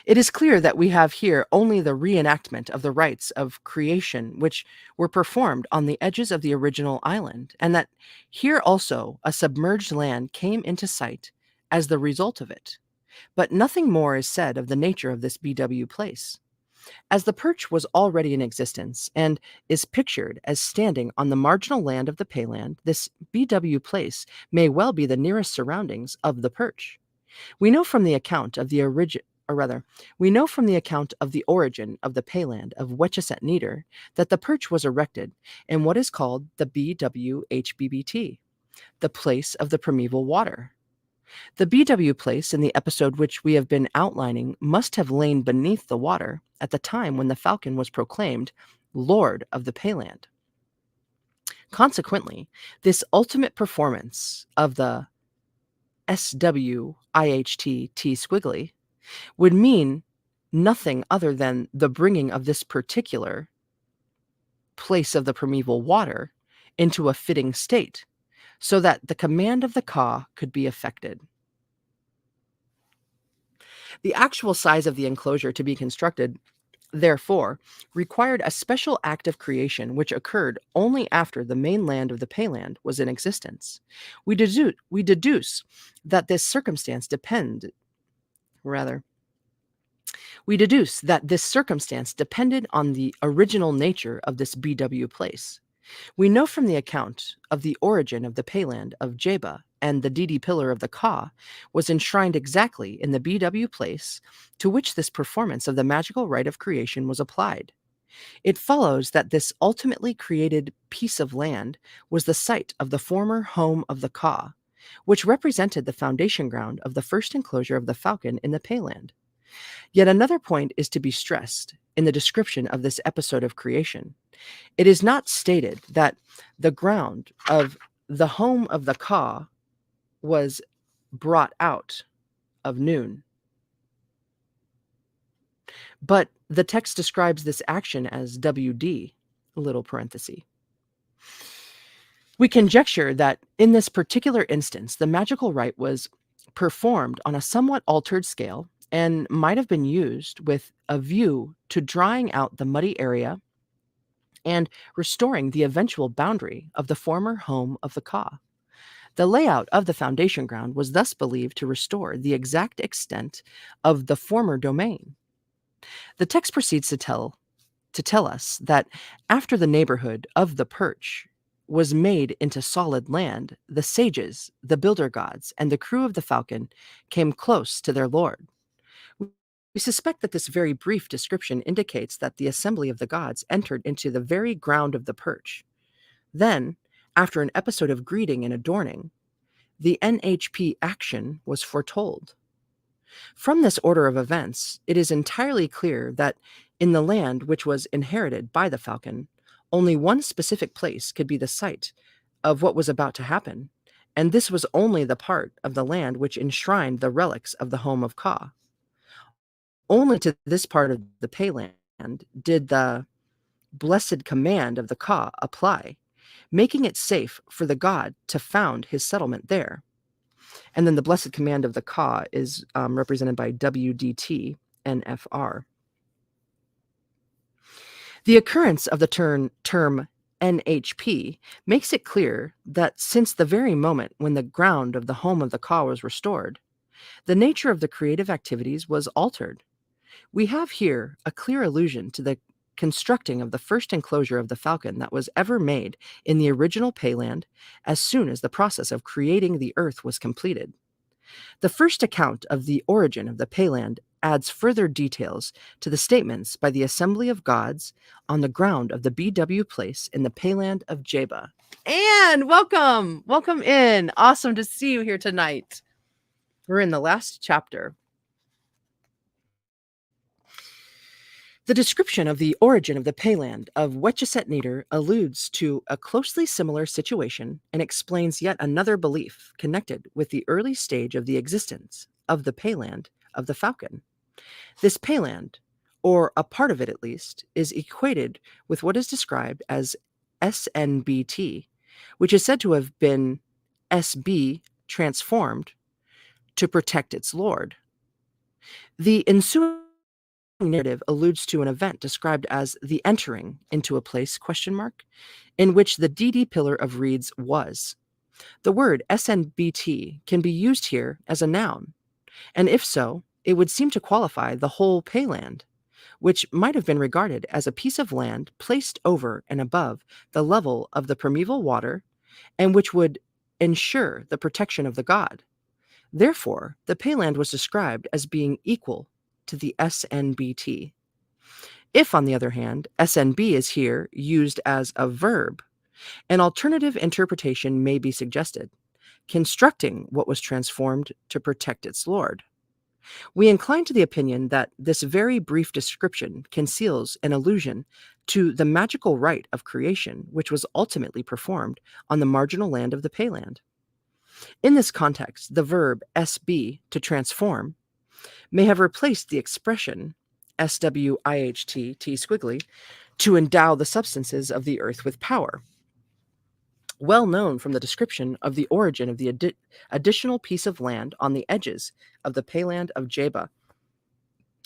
It is clear that we have here only the reenactment of the rites of creation which were performed on the edges of the original island, and that here also a submerged land came into sight as the result of it. But nothing more is said of the nature of this BW place. As the perch was already in existence and is pictured as standing on the marginal land of the Payland, this BW place may well be the nearest surroundings of the perch. We know from the account of the origin of the Payland of Wetchesset Neder that the perch was erected in what is called the BWHBBT, the place of the primeval water. The BW place in the episode which we have been outlining must have lain beneath the water at the time when the falcon was proclaimed Lord of the Payland. Consequently, this ultimate performance of the SWIHT T squiggly would mean nothing other than the bringing of this particular place of the primeval water into a fitting state, so that the command of the Ka could be effected. The actual size of the enclosure to be constructed, therefore, required a special act of creation which occurred only after the main land of the Payland was in existence. We deduce that this circumstance rather, we deduce that this circumstance depended on the original nature of this BW place. We know from the account of the origin of the Payland of Jeba and the DD pillar of the Ka was enshrined exactly in the BW place to which this performance of the magical rite of creation was applied. It follows that this ultimately created piece of land was the site of the former home of the Ka, which represented the foundation ground of the first enclosure of the falcon in the Payland. Yet another point is to be stressed in the description of this episode of creation. It is not stated that the ground of the home of the Ka was brought out of noon, but the text describes this action as WD, little parenthesis. We conjecture that in this particular instance, the magical rite was performed on a somewhat altered scale and might have been used with a view to drying out the muddy area and restoring the eventual boundary of the former home of the Ka. The layout of the foundation ground was thus believed to restore the exact extent of the former domain. The text proceeds to tell us that after the neighborhood of the perch was made into solid land, the sages, the builder gods, and the crew of the falcon came close to their lord. We suspect that this very brief description indicates that the assembly of the gods entered into the very ground of the perch. Then, after an episode of greeting and adorning, the NHP action was foretold. From this order of events, it is entirely clear that in the land which was inherited by the falcon, only one specific place could be the site of what was about to happen, and this was only the part of the land which enshrined the relics of the home of Ka. Only to this part of the Payland did the blessed command of the Ka apply, making it safe for the god to found his settlement there. And then the blessed command of the Ka is represented by WDT and FR. The occurrence of the term NHP makes it clear that since the very moment when the ground of the home of the Ka was restored, the nature of the creative activities was altered. We have here a clear allusion to the constructing of the first enclosure of the falcon that was ever made in the original Payland as soon as the process of creating the earth was completed. The first account of the origin of the Payland adds further details to the statements by the Assembly of Gods on the ground of the BW place in the Payland of Jeba. And welcome! Welcome in! Awesome to see you here tonight. We're in the last chapter. The description of the origin of the Payland of Wetchesett alludes to a closely similar situation and explains yet another belief connected with the early stage of the existence of the Payland of the Falcon. This Payland, or a part of it at least, is equated with what is described as SNBT, which is said to have been SB transformed to protect its lord. The ensuing narrative alludes to an event described as the entering into a place in which the DD pillar of reeds was. The word SNBT can be used here as a noun, and if so, it would seem to qualify the whole Payland, which might have been regarded as a piece of land placed over and above the level of the primeval water, and which would ensure the protection of the god. Therefore, the Payland was described as being equal to the SNBT. If, on the other hand, SNB is here used as a verb, an alternative interpretation may be suggested, constructing what was transformed to protect its lord. We incline to the opinion that this very brief description conceals an allusion to the magical rite of creation which was ultimately performed on the marginal land of the Payland. In this context, the verb SB, to transform, may have replaced the expression SWIHT, T squiggly, to endow the substances of the earth with power. Well known from the description of the origin of the additional piece of land on the edges of the Payland of Jeba.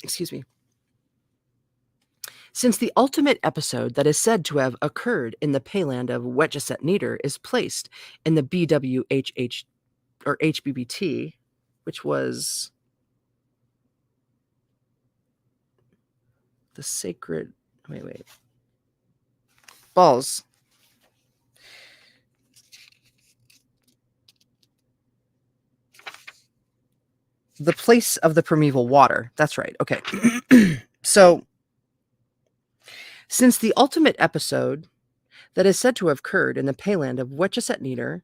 excuse me. Since the ultimate episode that is said to have occurred in the payland of Wetjeset Neder is placed in the BWHH or HBBT, which was the sacred. Wait. Balls. The place of the primeval water. That's right. Okay. So, since the ultimate episode that is said to have occurred in the payland of Wetjeset Neder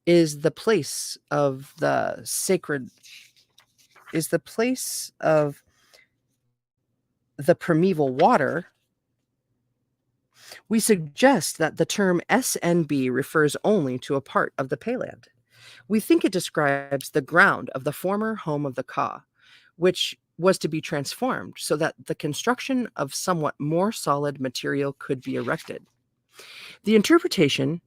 is the place of the sacred, is the place of the primeval water, we suggest that the term SNB refers only to a part of the payland. We think it describes the ground of the former home of the Ka, which was to be transformed so that the construction of somewhat more solid material could be erected. The interpretation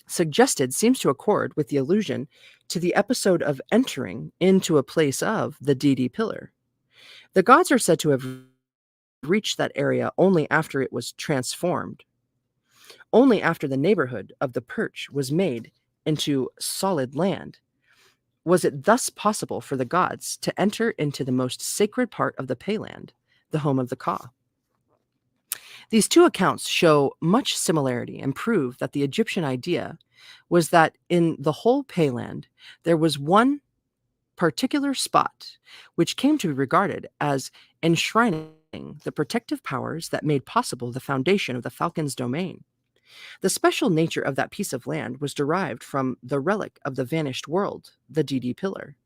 suggested seems to accord with the allusion to the episode of entering into a place of the DD pillar. The gods are said to have reached that area only after it was transformed, only after the neighborhood of the perch was made into solid land. Was it thus possible for the gods to enter into the most sacred part of the payland, the home of the Ka? These two accounts show much similarity and prove that the Egyptian idea was that in the whole payland there was one particular spot which came to be regarded as enshrining the protective powers that made possible the foundation of the falcon's domain. The special nature of that piece of land was derived from the relic of the vanished world, the DD pillar.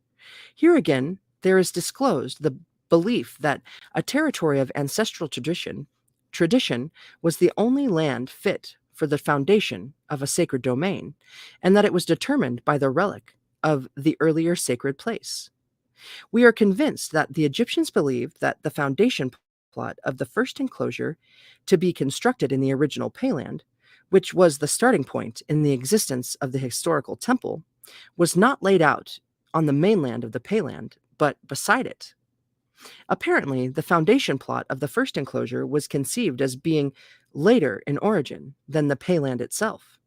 Here again, there is disclosed the belief that a territory of ancestral tradition was the only land fit for the foundation of a sacred domain, and that it was determined by the relic of the earlier sacred place. We are convinced that the Egyptians believed that the foundation plot of the first enclosure to be constructed in the original payland, which was the starting point in the existence of the historical temple, was not laid out on the mainland of the payland, but beside it. Apparently, the foundation plot of the first enclosure was conceived as being later in origin than the payland itself.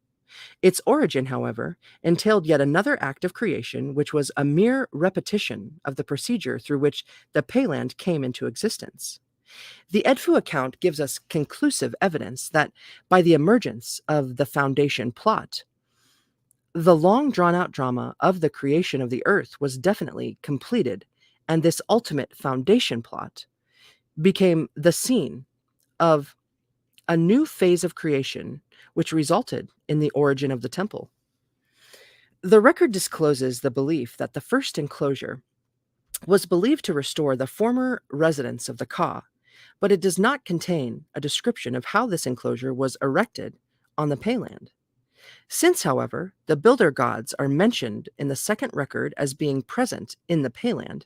Its origin, however, entailed yet another act of creation, which was a mere repetition of the procedure through which the payland came into existence. The Edfu account gives us conclusive evidence that by the emergence of the foundation plot, the long drawn-out drama of the creation of the earth was definitely completed, and this ultimate foundation plot became the scene of a new phase of creation which resulted in the origin of the temple. The record discloses the belief that the first enclosure was believed to restore the former residence of the Ka, but it does not contain a description of how this enclosure was erected on the payland. Since, however, the builder gods are mentioned in the second record as being present in the payland,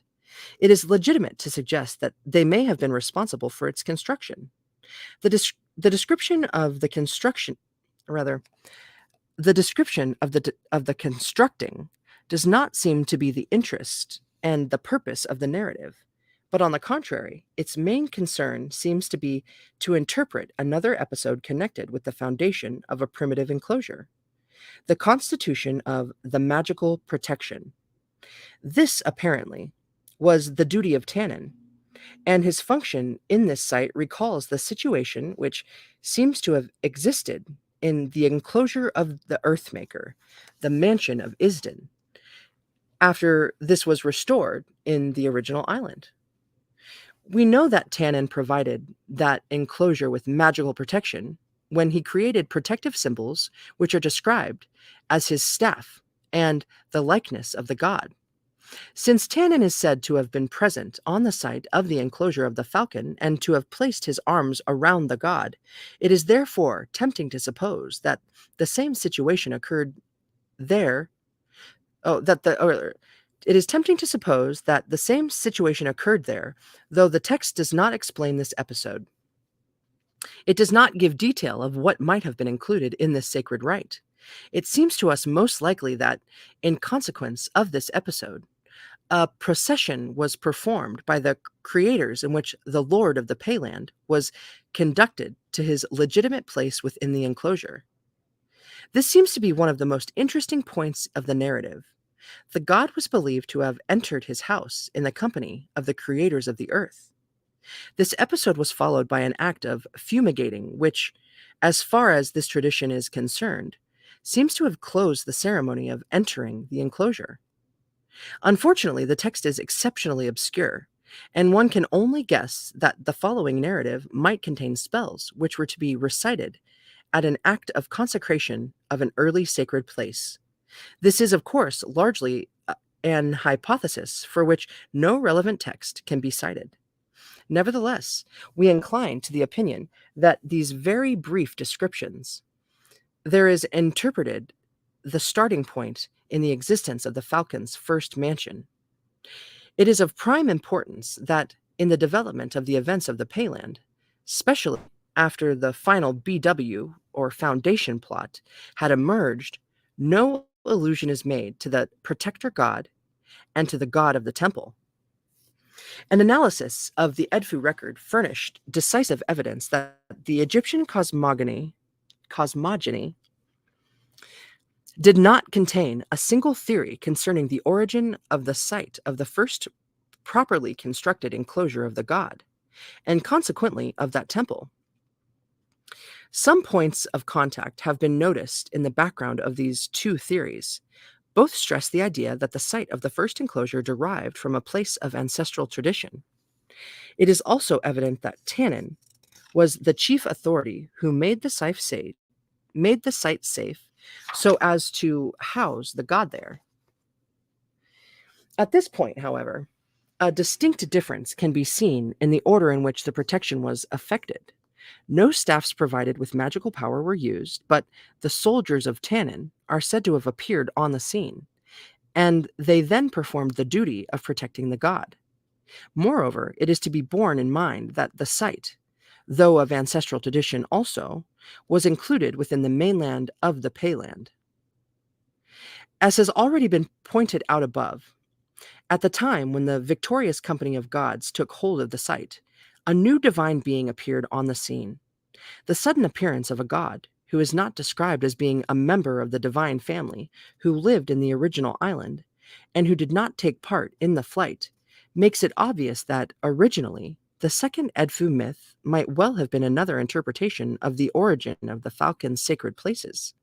it is legitimate to suggest that they may have been responsible for its construction. The description of the construction, rather, the description of the constructing does not seem to be the interest and the purpose of the narrative, but on the contrary, its main concern seems to be to interpret another episode connected with the foundation of a primitive enclosure, the constitution of the magical protection. This, apparently, was the duty of Tanin, and his function in this site recalls the situation which seems to have existed in the enclosure of the Earthmaker, the mansion of Isden, after this was restored in the original island. We know that Tanin provided that enclosure with magical protection when he created protective symbols which are described as his staff and the likeness of the god. Since Tanin is said to have been present on the site of the enclosure of the falcon and to have placed his arms around the god, it is therefore tempting to suppose that the same situation occurred there. It is tempting to suppose that the same situation occurred there, though the text does not explain this episode. It does not give detail of what might have been included in this sacred rite. It seems to us most likely that, in consequence of this episode, a procession was performed by the creators in which the lord of the Payland was conducted to his legitimate place within the enclosure. This seems to be one of the most interesting points of the narrative. The god was believed to have entered his house in the company of the creators of the earth. This episode was followed by an act of fumigating, which, as far as this tradition is concerned, seems to have closed the ceremony of entering the enclosure. Unfortunately, the text is exceptionally obscure, and one can only guess that the following narrative might contain spells which were to be recited at an act of consecration of an early sacred place. This is, of course, largely an hypothesis for which no relevant text can be cited. Nevertheless, we incline to the opinion that these very brief descriptions there is interpreted the starting point in the existence of the Falcon's first mansion. It is of prime importance that in the development of the events of the Payland, especially after the final BW or foundation plot had emerged, no allusion is made to the protector god and to the god of the temple. An analysis of the Edfu record furnished decisive evidence that the Egyptian cosmogony did not contain a single theory concerning the origin of the site of the first properly constructed enclosure of the god, and consequently of that temple. Some points of contact have been noticed in the background of these two theories. Both stress the idea that the site of the first enclosure derived from a place of ancestral tradition. It is also evident that Tannin was the chief authority who made the site safe so as to house the god there. At this point, however, a distinct difference can be seen in the order in which the protection was effected. No staffs provided with magical power were used, but the soldiers of Tannin are said to have appeared on the scene, and they then performed the duty of protecting the god. Moreover, it is to be borne in mind that the site, though of ancestral tradition also, was included within the mainland of the Payland. As has already been pointed out above, at the time when the victorious company of gods took hold of the site, a new divine being appeared on the scene. The sudden appearance of a god, who is not described as being a member of the divine family who lived in the original island, and who did not take part in the flight, makes it obvious that, originally, the second Edfu myth might well have been another interpretation of the origin of the falcon's sacred places.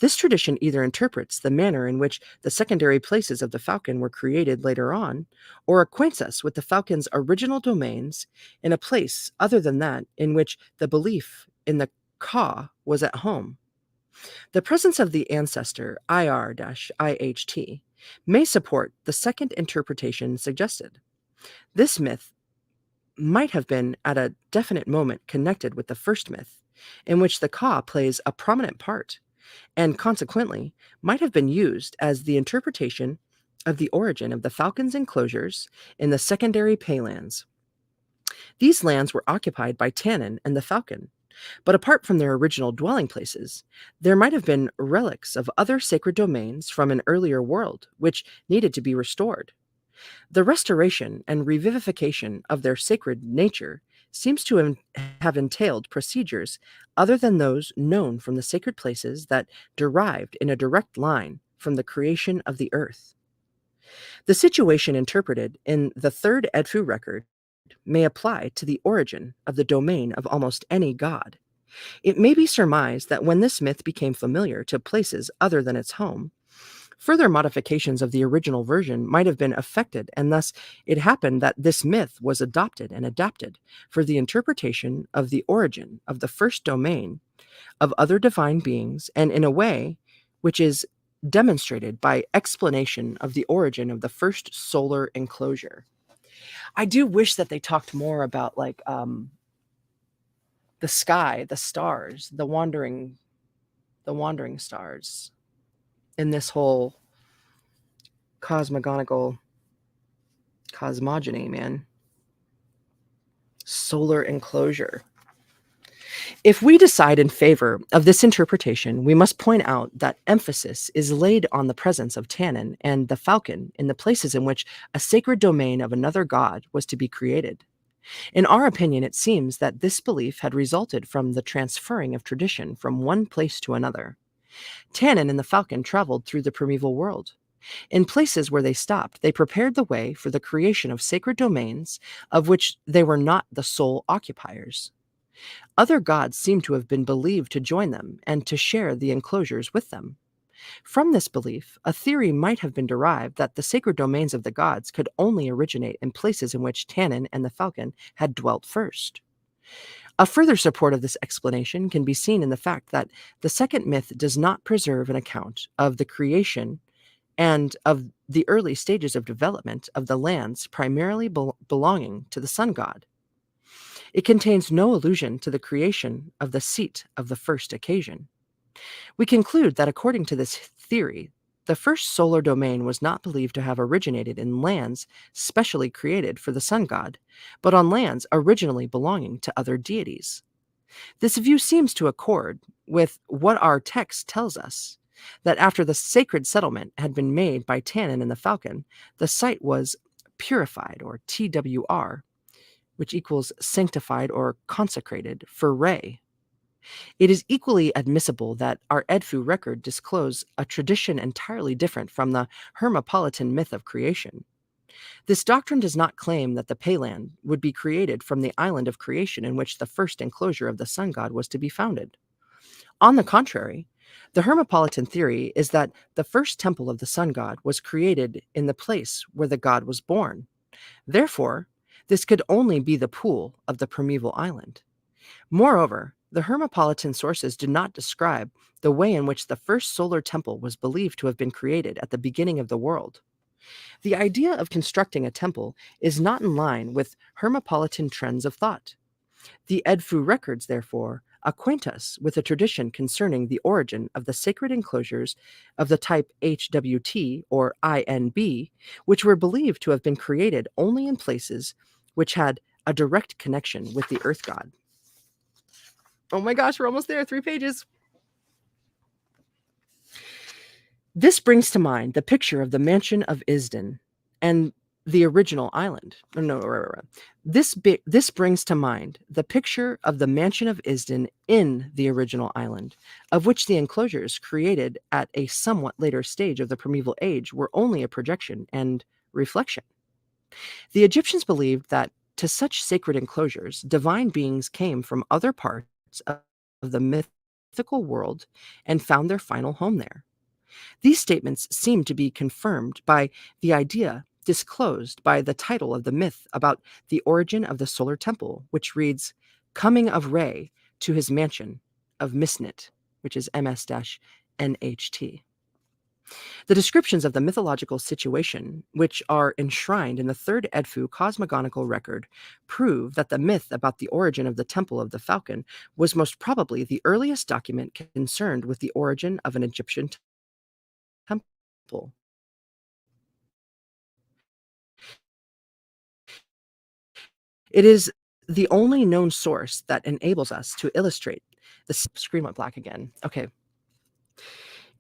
This tradition either interprets the manner in which the secondary places of the falcon were created later on, or acquaints us with the falcon's original domains in a place other than that in which the belief in the Ka was at home. The presence of the ancestor IR-IHT may support the second interpretation suggested. This myth might have been at a definite moment connected with the first myth, in which the Ka plays a prominent part, and consequently might have been used as the interpretation of the origin of the falcon's enclosures in the secondary Paylands. These lands were occupied by Tannin and the falcon, but apart from their original dwelling places, there might have been relics of other sacred domains from an earlier world which needed to be restored. The restoration and revivification of their sacred nature seems to have entailed procedures other than those known from the sacred places that derived in a direct line from the creation of the earth. The situation interpreted in the third Edfu record may apply to the origin of the domain of almost any god. It may be surmised that when this myth became familiar to places other than its home, further modifications of the original version might have been effected, and thus it happened that this myth was adopted and adapted for the interpretation of the origin of the first domain of other divine beings, and in a way which is demonstrated by explanation of the origin of the first solar enclosure. I do wish that they talked more about the sky, the stars, the wandering stars in this whole cosmogonical cosmogony, man. Solar enclosure. If we decide in favor of this interpretation, we must point out that emphasis is laid on the presence of Tannin and the falcon in the places in which a sacred domain of another god was to be created. In our opinion, it seems that this belief had resulted from the transferring of tradition from one place to another. Tannin and the falcon traveled through the primeval world. In places where they stopped, they prepared the way for the creation of sacred domains of which they were not the sole occupiers. Other gods seem to have been believed to join them and to share the enclosures with them. From this belief, a theory might have been derived that the sacred domains of the gods could only originate in places in which Tannin and the falcon had dwelt first. A further support of this explanation can be seen in the fact that the second myth does not preserve an account of the creation and of the early stages of development of the lands primarily belonging to the sun god. It contains no allusion to the creation of the seat of the first occasion. We conclude that according to this theory, the first solar domain was not believed to have originated in lands specially created for the sun god, but on lands originally belonging to other deities. This view seems to accord with what our text tells us, that after the sacred settlement had been made by Tannin and the falcon, the site was purified, or TWR, which equals sanctified or consecrated, for Re. It is equally admissible that our Edfu record disclose a tradition entirely different from the Hermopolitan myth of creation. This doctrine does not claim that the Payland would be created from the island of creation in which the first enclosure of the sun god was to be founded. On the contrary, the Hermopolitan theory is that the first temple of the sun god was created in the place where the god was born. Therefore, this could only be the pool of the primeval island. Moreover, the Hermopolitan sources do not describe the way in which the first solar temple was believed to have been created at the beginning of the world. The idea of constructing a temple is not in line with Hermopolitan trends of thought. The Edfu records, therefore, acquaint us with a tradition concerning the origin of the sacred enclosures of the type HWT or INB, which were believed to have been created only in places which had a direct connection with the earth god. Oh my gosh, we're almost there. 3 pages. This brings to mind the picture of the mansion of Isden and the original island. No, right. This brings to mind the picture of the mansion of Isden in the original island, of which the enclosures created at a somewhat later stage of the primeval age were only a projection and reflection. The Egyptians believed that to such sacred enclosures, divine beings came from other parts of the mythical world and found their final home there. These statements seem to be confirmed by the idea disclosed by the title of the myth about the origin of the solar temple, which reads, Coming of Re to his mansion of Misnit, which is MS-NHT. The descriptions of the mythological situation, which are enshrined in the third Edfu cosmogonical record, prove that the myth about the origin of the Temple of the Falcon was most probably the earliest document concerned with the origin of an Egyptian temple. It is the only known source that enables us to illustrate the screen went black again. Okay.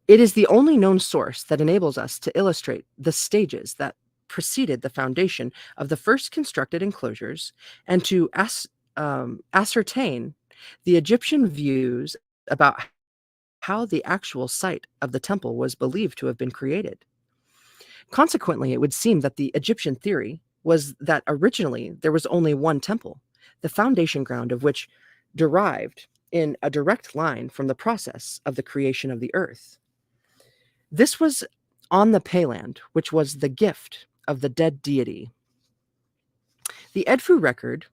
It is the only known source that enables us to illustrate the stages that preceded the foundation of the first constructed enclosures and to ascertain the Egyptian views about how the actual site of the temple was believed to have been created. Consequently, it would seem that the Egyptian theory was that originally there was only one temple, the foundation ground of which derived in a direct line from the process of the creation of the earth. This was on the Payland, which was the gift of the dead deity. The Edfu records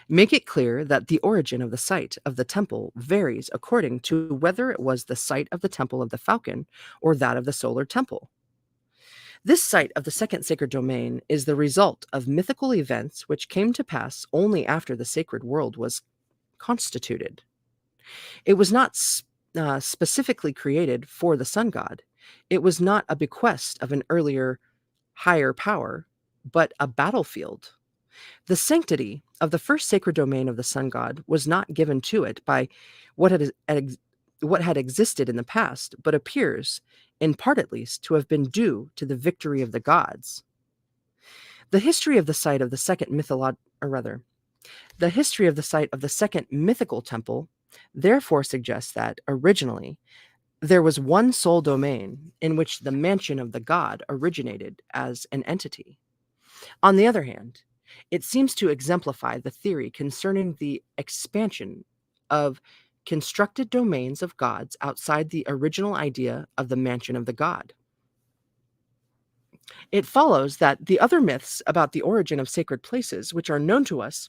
make it clear that the origin of the site of the temple varies according to whether it was the site of the temple of the falcon or that of the solar temple. This site of the second sacred domain is the result of mythical events which came to pass only after the sacred world was constituted. It was not specifically created for the sun god. It was not a bequest of an earlier, higher power, but a battlefield. The sanctity of the first sacred domain of the sun god was not given to it by what what had existed in the past, but appears, in part at least, to have been due to the victory of the gods. The history of the site of the second or rather, the history of the site of the second mythical temple therefore suggests that, originally, there was one sole domain in which the mansion of the god originated as an entity. On the other hand, it seems to exemplify the theory concerning the expansion of constructed domains of gods outside the original idea of the mansion of the god. It follows that the other myths about the origin of sacred places, which are known to us,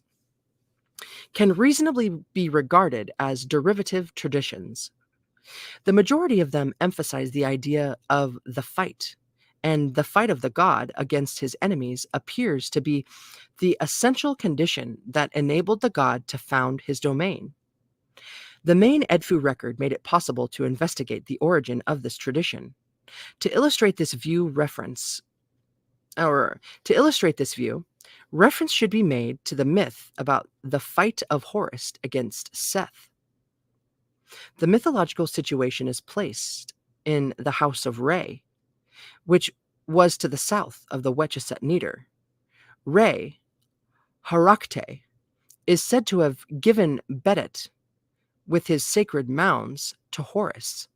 can reasonably be regarded as derivative traditions. The majority of them emphasize the idea of the fight, and the fight of the god against his enemies appears to be the essential condition that enabled the god to found his domain. The main Edfu record made it possible to investigate the origin of this tradition. To illustrate this view, reference should be made to the myth about the fight of Horus against Seth. The mythological situation is placed in the house of Re, which was to the south of the Wetchesset Neter. Re, Harakte, is said to have given Bedet with his sacred mounds to Horus.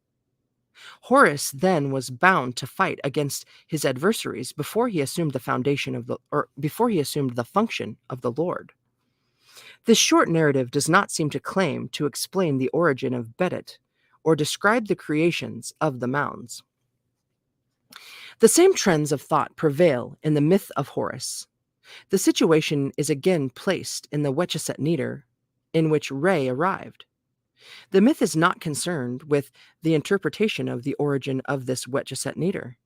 Horus then was bound to fight against his adversaries before he assumed the function of the Lord. This short narrative does not seem to claim to explain the origin of Bedet or describe the creations of the mounds. The same trends of thought prevail in the myth of Horus. The situation is again placed in the Wetchesset Neter, in which Re arrived. The myth is not concerned with the interpretation of the origin of this Wetchesset Neter.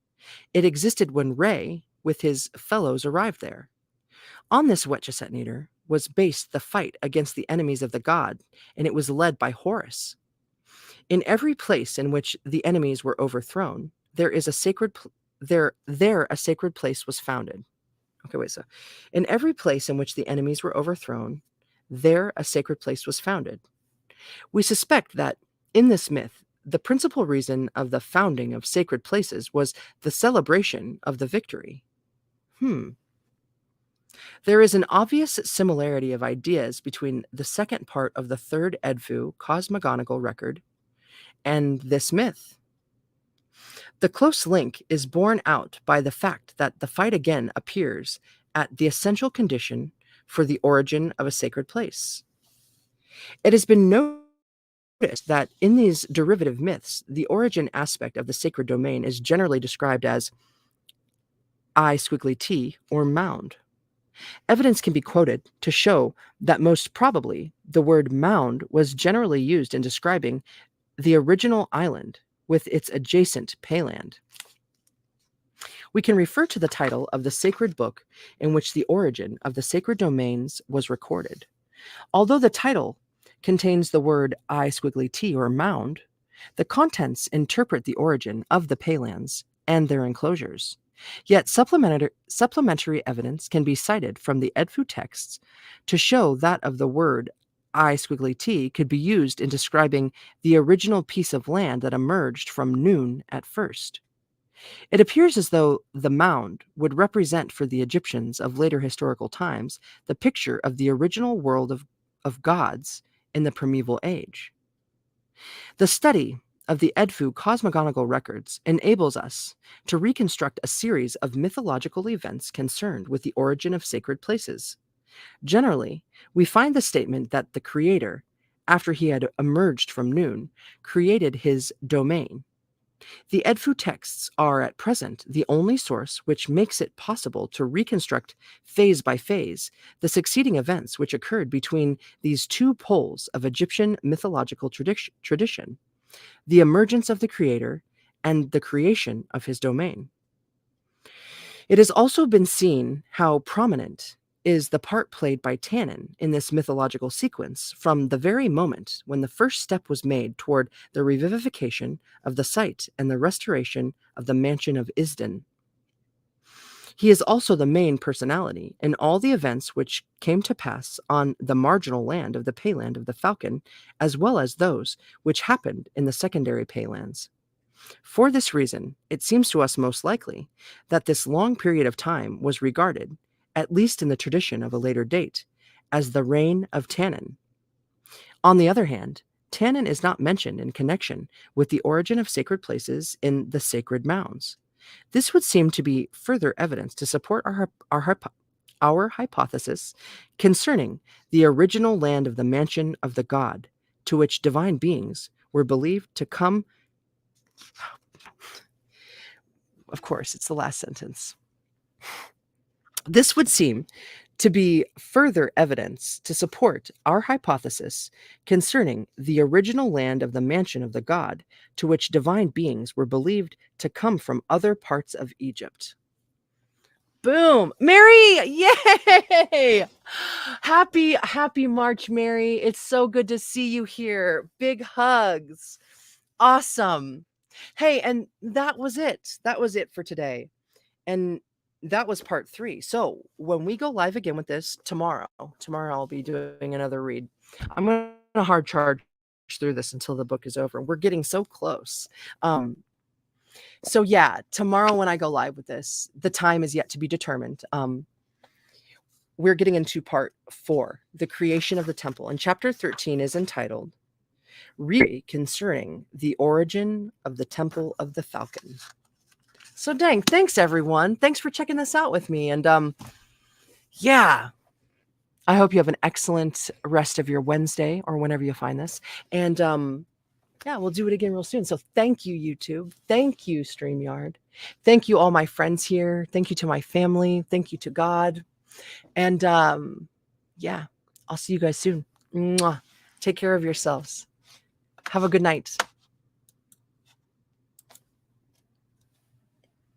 It existed when Re, with his fellows, arrived there. On this Wetchesset Neter was based the fight against the enemies of the god, and it was led by Horus. In every place in which the enemies were overthrown, a sacred place was founded. In every place in which the enemies were overthrown, there a sacred place was founded. We suspect that, in this myth, the principal reason of the founding of sacred places was the celebration of the victory. There is an obvious similarity of ideas between the second part of the third Edfu cosmogonical record and this myth. The close link is borne out by the fact that the fight again appears at the essential condition for the origin of a sacred place. It has been noticed that in these derivative myths, the origin aspect of the sacred domain is generally described as I*T or mound. Evidence can be quoted to show that most probably the word mound was generally used in describing the original island with its adjacent payland. We can refer to the title of the sacred book in which the origin of the sacred domains was recorded. Although the title contains the word I*T or mound, the contents interpret the origin of the paylands and their enclosures. Yet supplementary evidence can be cited from the Edfu texts to show that of the word I*T could be used in describing the original piece of land that emerged from Nun at first. It appears as though the mound would represent for the Egyptians of later historical times the picture of the original world of gods in the primeval age. The study of the Edfu cosmogonical records enables us to reconstruct a series of mythological events concerned with the origin of sacred places. Generally, we find the statement that the creator, after he had emerged from Nun, created his domain. The Edfu texts are at present the only source which makes it possible to reconstruct phase by phase the succeeding events which occurred between these two poles of Egyptian mythological tradition, the emergence of the creator and the creation of his domain. It has also been seen how prominent is the part played by Tannin in this mythological sequence from the very moment when the first step was made toward the revivification of the site and the restoration of the mansion of Isden. He is also the main personality in all the events which came to pass on the marginal land of the payland of the Falcon, as well as those which happened in the secondary paylands. For this reason, it seems to us most likely that this long period of time was regarded, at least in the tradition of a later date, as the reign of Tannin. On the other hand, Tannin is not mentioned in connection with the origin of sacred places in the sacred mounds. This would seem to be further evidence to support our hypothesis concerning the original land of the mansion of the god, to which divine beings were believed to come. Of course, it's the last sentence. This would seem to be further evidence to support our hypothesis concerning the original land of the mansion of the god, to which divine beings were believed to come from other parts of Egypt. Boom. Mary, yay! Happy March, Mary. It's so good to see you here. Big hugs. Awesome. Hey, and that was it. That was it for today. And that was part 3. So when we go live again with this tomorrow I'll be doing another read. I'm going to hard charge through this until the book is over. We're getting so close. So yeah, tomorrow when I go live with this, the time is yet to be determined. We're getting into part 4, the creation of the temple. And chapter 13 is entitled Read Concerning the Origin of the Temple of the Falcon. So dang, thanks everyone. Thanks for checking this out with me. And yeah, I hope you have an excellent rest of your Wednesday or whenever you find this. And yeah, we'll do it again real soon. So thank you, YouTube. Thank you, StreamYard. Thank you, all my friends here. Thank you to my family. Thank you to God. And yeah, I'll see you guys soon. Mwah. Take care of yourselves. Have a good night.